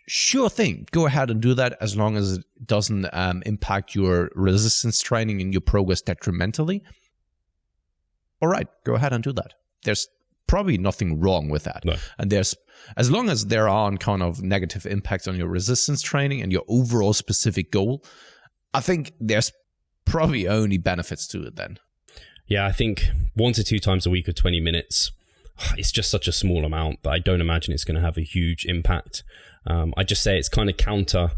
sure thing. Go ahead and do that as long as it doesn't impact your resistance training and your progress detrimentally. All right, go ahead and do that. There's probably nothing wrong with that. No. And as long as there aren't kind of negative impacts on your resistance training and your overall specific goal, I think there's probably only benefits to it then. Yeah, I think 1 to 2 times a week of 20 minutes, it's just such a small amount that I don't imagine it's going to have a huge impact. I just say it's kind of counter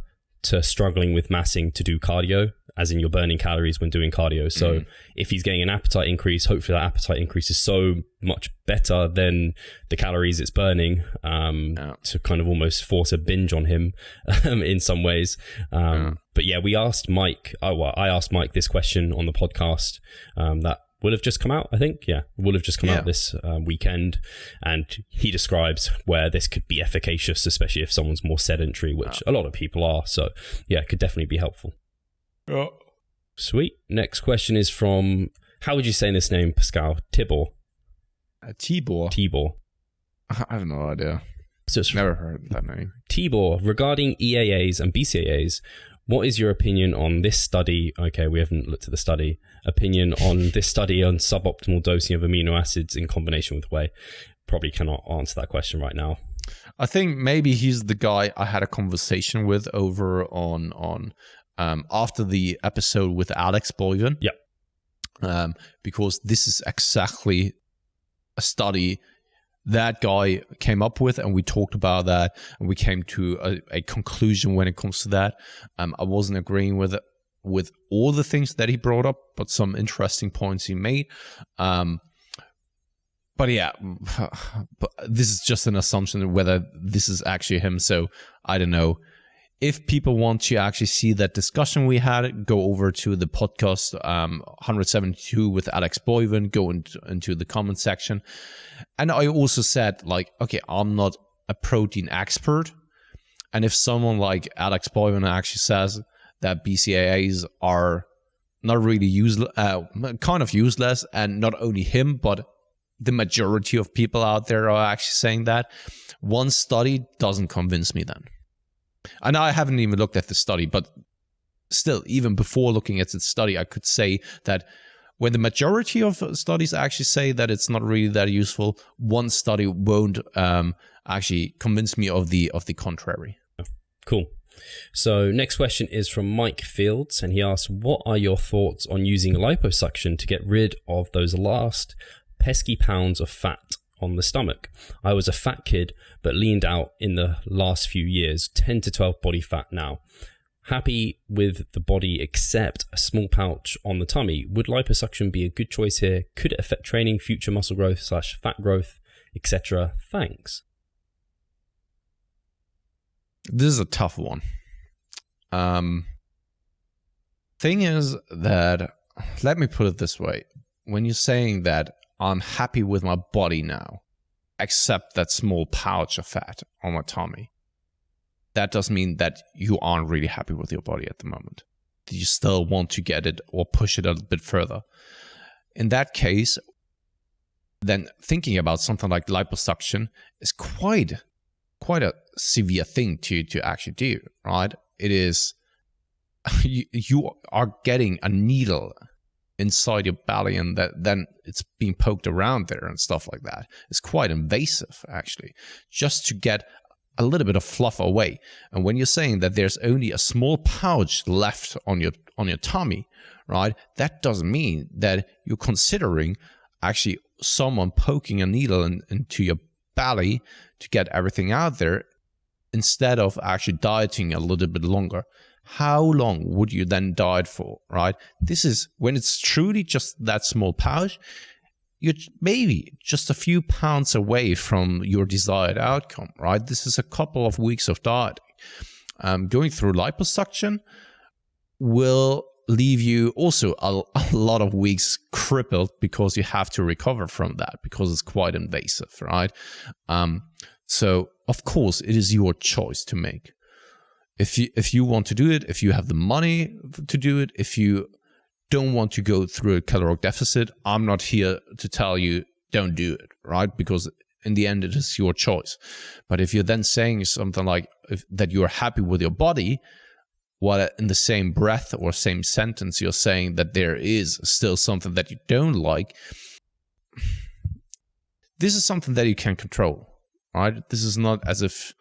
to struggling with massing to do cardio, as in you're burning calories when doing cardio. So if he's getting an appetite increase, hopefully that appetite increase is so much better than the calories it's burning to kind of almost force a binge on him in some ways. But yeah, we asked Mike, I asked Mike this question on the podcast that will have just come out, I think. Yeah, will have just come out this weekend. And he describes where this could be efficacious, especially if someone's more sedentary, which a lot of people are. So yeah, it could definitely be helpful. Yeah. Sweet. Next question is from, how would you say this name, Pascal? Tibor. Tibor. I have no idea. So it's never heard that name. Tibor, regarding EAAs and BCAAs, what is your opinion on this study? Okay, we haven't looked at the study. Opinion on this study on suboptimal dosing of amino acids in combination with whey. Probably cannot answer that question right now. I think maybe he's the guy I had a conversation with over on after the episode with Alex Boyven. Yeah. Because this is exactly a study that guy came up with, and we talked about that, and we came to a conclusion when it comes to that. I wasn't agreeing with all the things that he brought up, but some interesting points he made. But yeah, but this is just an assumption whether this is actually him. So I don't know. If people want to actually see that discussion we had, go over to the podcast 172 with Alex Boyven, go into the comment section. And I also said, like, okay, I'm not a protein expert. And if someone like Alex Boyven actually says that BCAAs are not really useless, kind of useless, and not only him, but the majority of people out there are actually saying that, one study doesn't convince me then. And I haven't even looked at the study, but still, even before looking at the study, I could say that when the majority of studies actually say that it's not really that useful, one study won't actually convince me of the contrary. Cool. So next question is from Mike Fields, and he asks, what are your thoughts on using liposuction to get rid of those last pesky pounds of fat on the stomach? I was a fat kid, but leaned out in the last few years, 10 to 12 body fat now. Happy with the body except a small pouch on the tummy. Would liposuction be a good choice here? Could it affect training, future muscle growth / fat growth, etc.? Thanks. This is a tough one. Thing is that, let me put it this way. When you're saying that I'm happy with my body now, except that small pouch of fat on my tummy, that does mean that you aren't really happy with your body at the moment. You still want to get it or push it a bit further. In that case, then thinking about something like liposuction is quite quite a severe thing to actually do, right? It is, you are getting a needle inside your belly, and then it's being poked around there and stuff like that. It's quite invasive, actually, just to get a little bit of fluff away. And when you're saying that there's only a small pouch left on your tummy, right, that doesn't mean that you're considering actually someone poking a needle into your belly to get everything out there, instead of actually dieting a little bit longer. How long would you then diet for, right? This is when it's truly just that small pouch, you're maybe just a few pounds away from your desired outcome, right? This is a couple of weeks of dieting. Going through liposuction will leave you also a lot of weeks crippled, because you have to recover from that, because it's quite invasive, right? So of course it is your choice to make. If you want to do it, if you have the money to do it, if you don't want to go through a caloric deficit, I'm not here to tell you don't do it, right? Because in the end, it is your choice. But if you're then saying something like that you're happy with your body, while in the same breath or same sentence you're saying that there is still something that you don't like, this is something that you can control, right? This is not as if,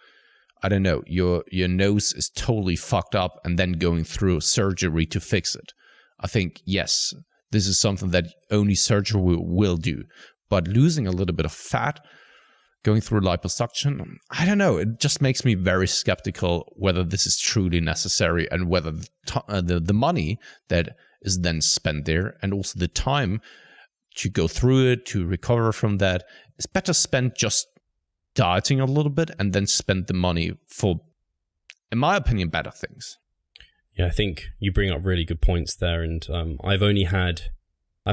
I don't know, your nose is totally fucked up and then going through surgery to fix it. I think, yes, this is something that only surgery will do. But losing a little bit of fat, going through liposuction, I don't know. It just makes me very skeptical whether this is truly necessary, and whether the money that is then spent there, and also the time to go through it, to recover from that, is better spent just dieting a little bit and then spend the money for, in my opinion, better things. Yeah, I think you bring up really good points there, and I've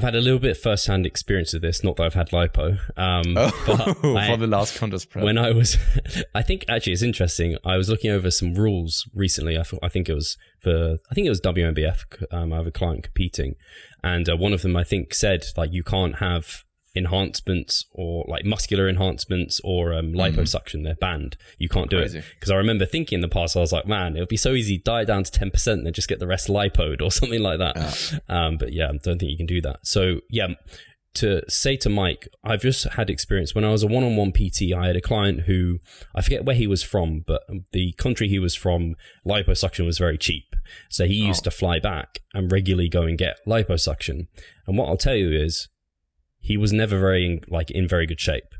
had a little bit of first-hand experience of this. Not that I've had lipo, but for the last contest prep. When I was, I think actually it's interesting. I was looking over some rules recently. I think it was WMBF. I have a client competing, and one of them I think said like you can't have enhancements or like muscular enhancements or liposuction. They're banned. You can't do it. Because I remember thinking in the past, I was like, man, it would be so easy, diet down to 10% and then just get the rest lipoed or something like that. But yeah, I don't think you can do that. So yeah, to say to Mike, I've just had experience when I was a one-on-one PT. I had a client who, I forget where he was from, but the country he was from, liposuction was very cheap. So he used to fly back and regularly go and get liposuction. And what I'll tell you is, he was never in very good shape.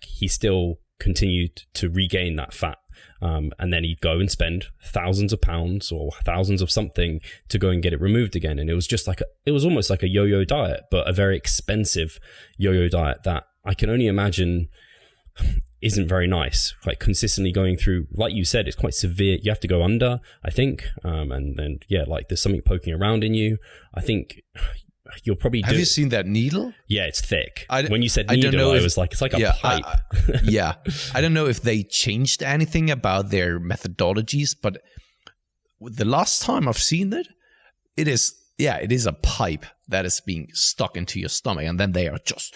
He still continued to regain that fat. And then he'd go and spend thousands of pounds or thousands of something to go and get it removed again. And it was just it was almost like a yo-yo diet, but a very expensive yo-yo diet that I can only imagine isn't very nice. Like consistently going through, like you said, it's quite severe. You have to go under, I think. And then, yeah, like there's something poking around in you. I think you'll probably Have you seen that needle? Yeah, it's thick. When you said needle, I was like, it's like a pipe. Yeah. I don't know if they changed anything about their methodologies, but the last time I've seen it, it is a pipe that is being stuck into your stomach, and then they are just,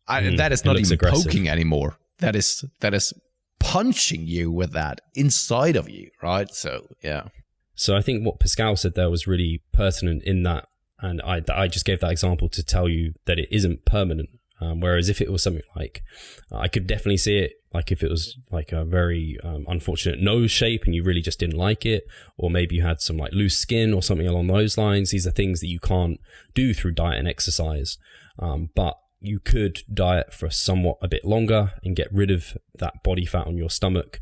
that is not even aggressive. Poking anymore. That is punching you with that inside of you, right? So, yeah. So I think what Pascal said there was really pertinent in that. And I just gave that example to tell you that it isn't permanent. Whereas if it was something like, I could definitely see it, like if it was like a very unfortunate nose shape and you really just didn't like it, or maybe you had some like loose skin or something along those lines. These are things that you can't do through diet and exercise. But you could diet for somewhat a bit longer and get rid of that body fat on your stomach.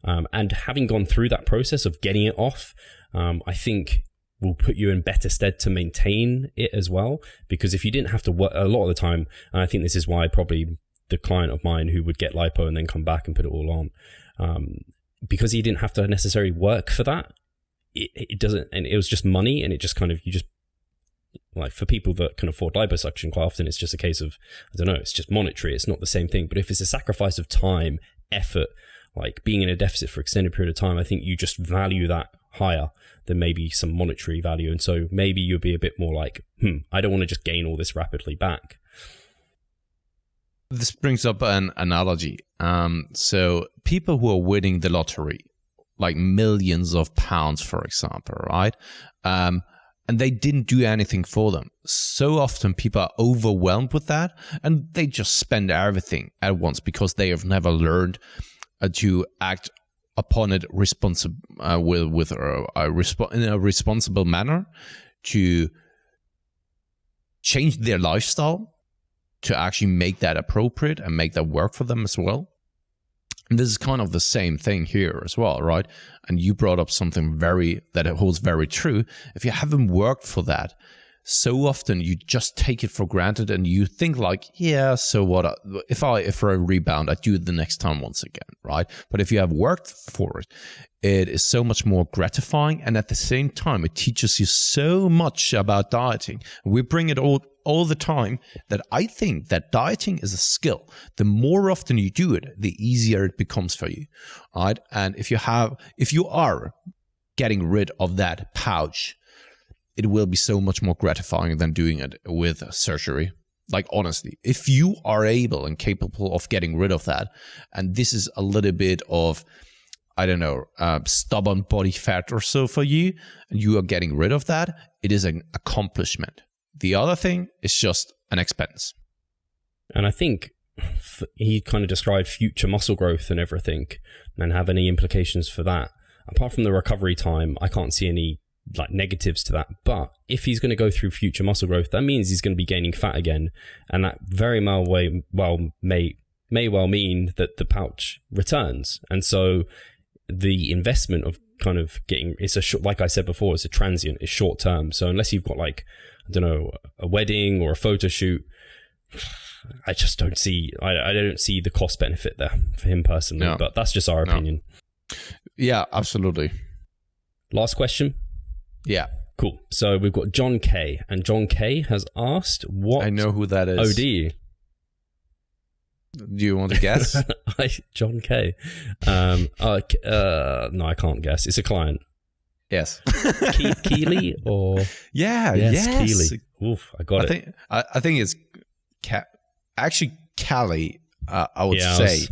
And having gone through that process of getting it off, I think will put you in better stead to maintain it as well. Because if you didn't have to work a lot of the time, and I think this is why probably the client of mine who would get lipo and then come back and put it all on, because he didn't have to necessarily work for that, it doesn't, and it was just money, and it just kind of, you just, like for people that can afford liposuction, quite often it's just a case of, I don't know, it's just monetary, it's not the same thing. But if it's a sacrifice of time, effort, like being in a deficit for extended period of time, I think you just value that higher than maybe some monetary value. And so maybe you'll be a bit more like, I don't want to just gain all this rapidly back. This brings up an analogy. So people who are winning the lottery, like millions of pounds, for example, right? And they didn't do anything for them. So often people are overwhelmed with that, and they just spend everything at once because they have never learned to act upon it in a responsible manner, to change their lifestyle, to actually make that appropriate and make that work for them as well. And this is kind of the same thing here as well, right? And you brought up something that holds very true. If you haven't worked for that, so often you just take it for granted and you think like, yeah, so what? If I rebound, I do it the next time once again, right? But if you have worked for it, it is so much more gratifying. And at the same time, it teaches you so much about dieting. We bring it all the time that I think that dieting is a skill. The more often you do it, the easier it becomes for you, right? And if you are getting rid of that pouch, it will be so much more gratifying than doing it with surgery. Like, honestly, if you are able and capable of getting rid of that, and this is a little bit of, I don't know, stubborn body fat or so for you, and you are getting rid of that, it is an accomplishment. The other thing is just an expense. And I think he kind of described future muscle growth and everything, and have any implications for that. Apart from the recovery time, I can't see any like negatives to that. But if he's going to go through future muscle growth, that means he's going to be gaining fat again, and that very may well mean that the pouch returns. And so the investment of kind of getting, like I said before, it's a transient, it's short term. So unless you've got like, I don't know, a wedding or a photo shoot, I just don't see, I don't see the cost benefit there for him personally. No. But that's just our opinion. Yeah, absolutely. Last question. Yeah. Cool. So we've got John K, and John K has asked what... I know who that is. Oh, do you? Do you want to guess? John K. No, I can't guess. It's a client. Yes. Keely or... Yeah, yes. Keely. Oof, I got it. I think it's actually Callie, I would say.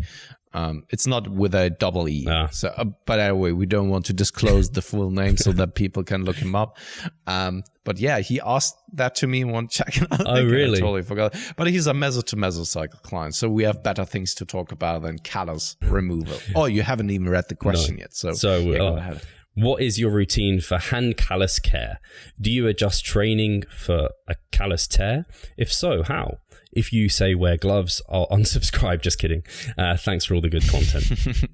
It's not with a double E. So, but anyway, we don't want to disclose the full name so that people can look him up. But yeah, he asked that to me in one check. Oh, really? I totally forgot. But he's a mesocycle client, so we have better things to talk about than callus removal. Oh, you haven't even read the question yet. So go ahead. What is your routine for hand callus care? Do you adjust training for a callus tear? If so, how? If you say wear gloves, I'll unsubscribe. Just kidding. Thanks for all the good content.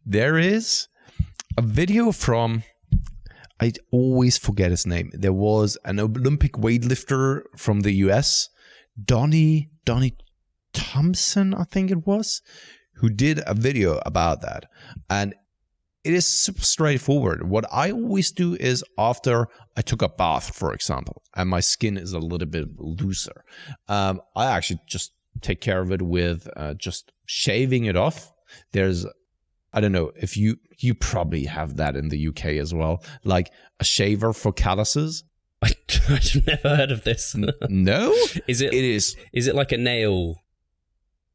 There is a video from, I always forget his name. There was an Olympic weightlifter from the US, Donnie Thompson, I think it was, who did a video about that. And it is super straightforward. What I always do is after I took a bath, for example, and my skin is a little bit looser, I actually just take care of it with just shaving it off. There's, I don't know if you probably have that in the UK as well, like a shaver for calluses. I've never heard of this. No? Is it? It is. Is it like a nail?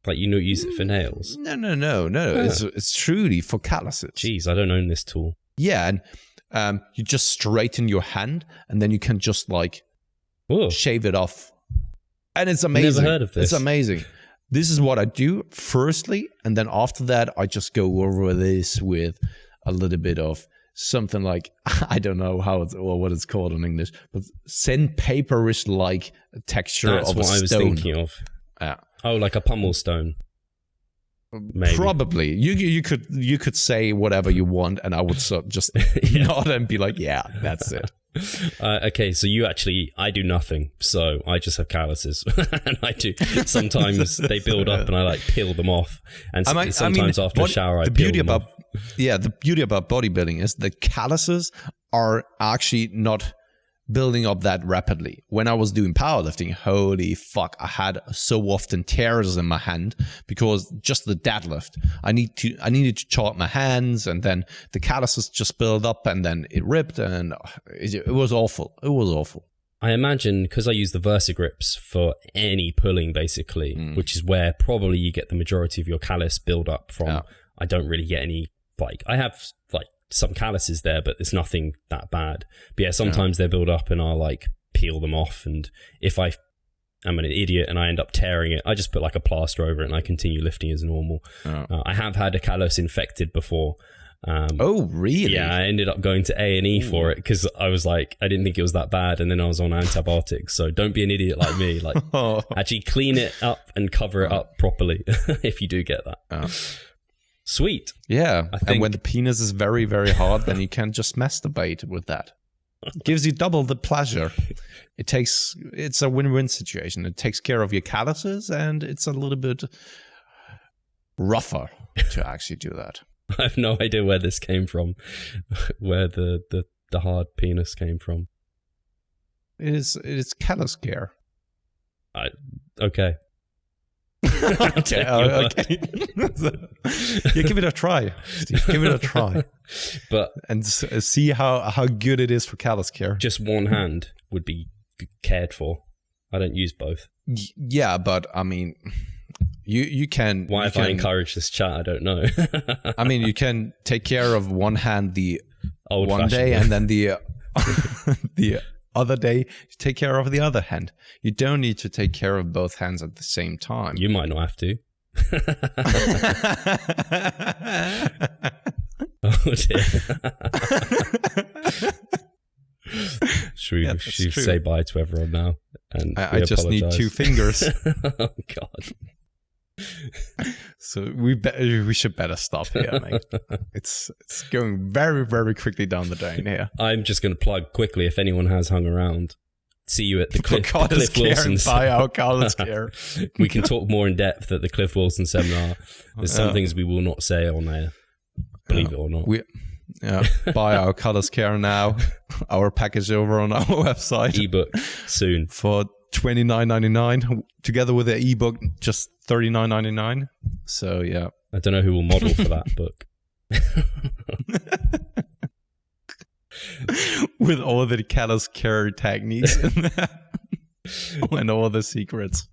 Like, use it for nails? No. Oh. It's truly for calluses. Jeez, I don't own this tool. Yeah, and you just straighten your hand, and then you can just like shave it off. And it's amazing. Never heard of this. It's amazing. This is what I do firstly, and then after that, I just go over this with a little bit of something like, I don't know what it's called in English, but sandpaper-ish like texture That's of a stone. That's what I was thinking of. Yeah. Oh, like a pummel stone. Maybe. Probably. You could say whatever you want, and I would just nod and be like, yeah, that's it. Okay, so I do nothing, so I just have calluses, and I do. Sometimes they build up, and I like peel them off, and sometimes after a shower, I peel them off. Yeah, the beauty about bodybuilding is the calluses are actually not building up that rapidly. When I was doing powerlifting, holy fuck, I had so often tears in my hand because just the deadlift. I needed to chart my hands, and then the calluses just build up, and then it ripped, and it was awful. It was awful. I imagine because I use the Versagrips for any pulling basically, which is where probably you get the majority of your callus build up from. Yeah. I don't really get any, like, I have like some calluses there, but it's nothing that bad. But yeah, sometimes they build up and I'll like peel them off. And if I'm an idiot and I end up tearing it, I just put like a plaster over it and I continue lifting as normal. I have had a callus infected before. Oh, really? Yeah, I ended up going to A&E for it because I was like, I didn't think it was that bad, and then I was on antibiotics. So don't be an idiot like me. Like, actually clean it up and cover it up properly if you do get that. Sweet. Yeah, and when the penis is very, very hard, then you can just masturbate with that. It gives you double the pleasure. It's a win-win situation. It takes care of your calluses, and it's a little bit rougher to actually do that. I have no idea where this came from, where the hard penis came from. It is callus care. Okay. Okay. Yeah, give it a try, Steve. Give it a try. And see how good it is for callus care. Just one hand would be cared for. I don't use both. Yeah, but I mean, you can. Why have I encouraged this chat? I don't know. I mean, you can take care of one hand the one day, and then the other day take care of the other hand. You don't need to take care of both hands at the same time. You might not have to. Oh dear. Should we say bye to everyone now? And I just need 2 fingers. Oh God. So we should better stop here, mate. It's going very, very quickly down the drain here. I'm just going to plug quickly if anyone has hung around. See you at the Cliff Wilson our callus care. We can talk more in depth at the Cliff Wilson seminar. There's some things we will not say on there, believe it or not. Buy our callus care now. Our package over on our website. Ebook soon for $29.99 together with the ebook, just $39.99. So yeah, I don't know who will model for that book. With all the callus care techniques and all the secrets,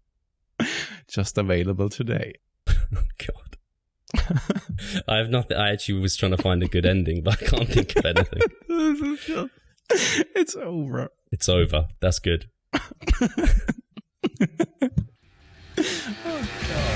just available today. God, I have nothing. I actually was trying to find a good ending, but I can't think of anything. It's over. It's over. That's good. Oh God.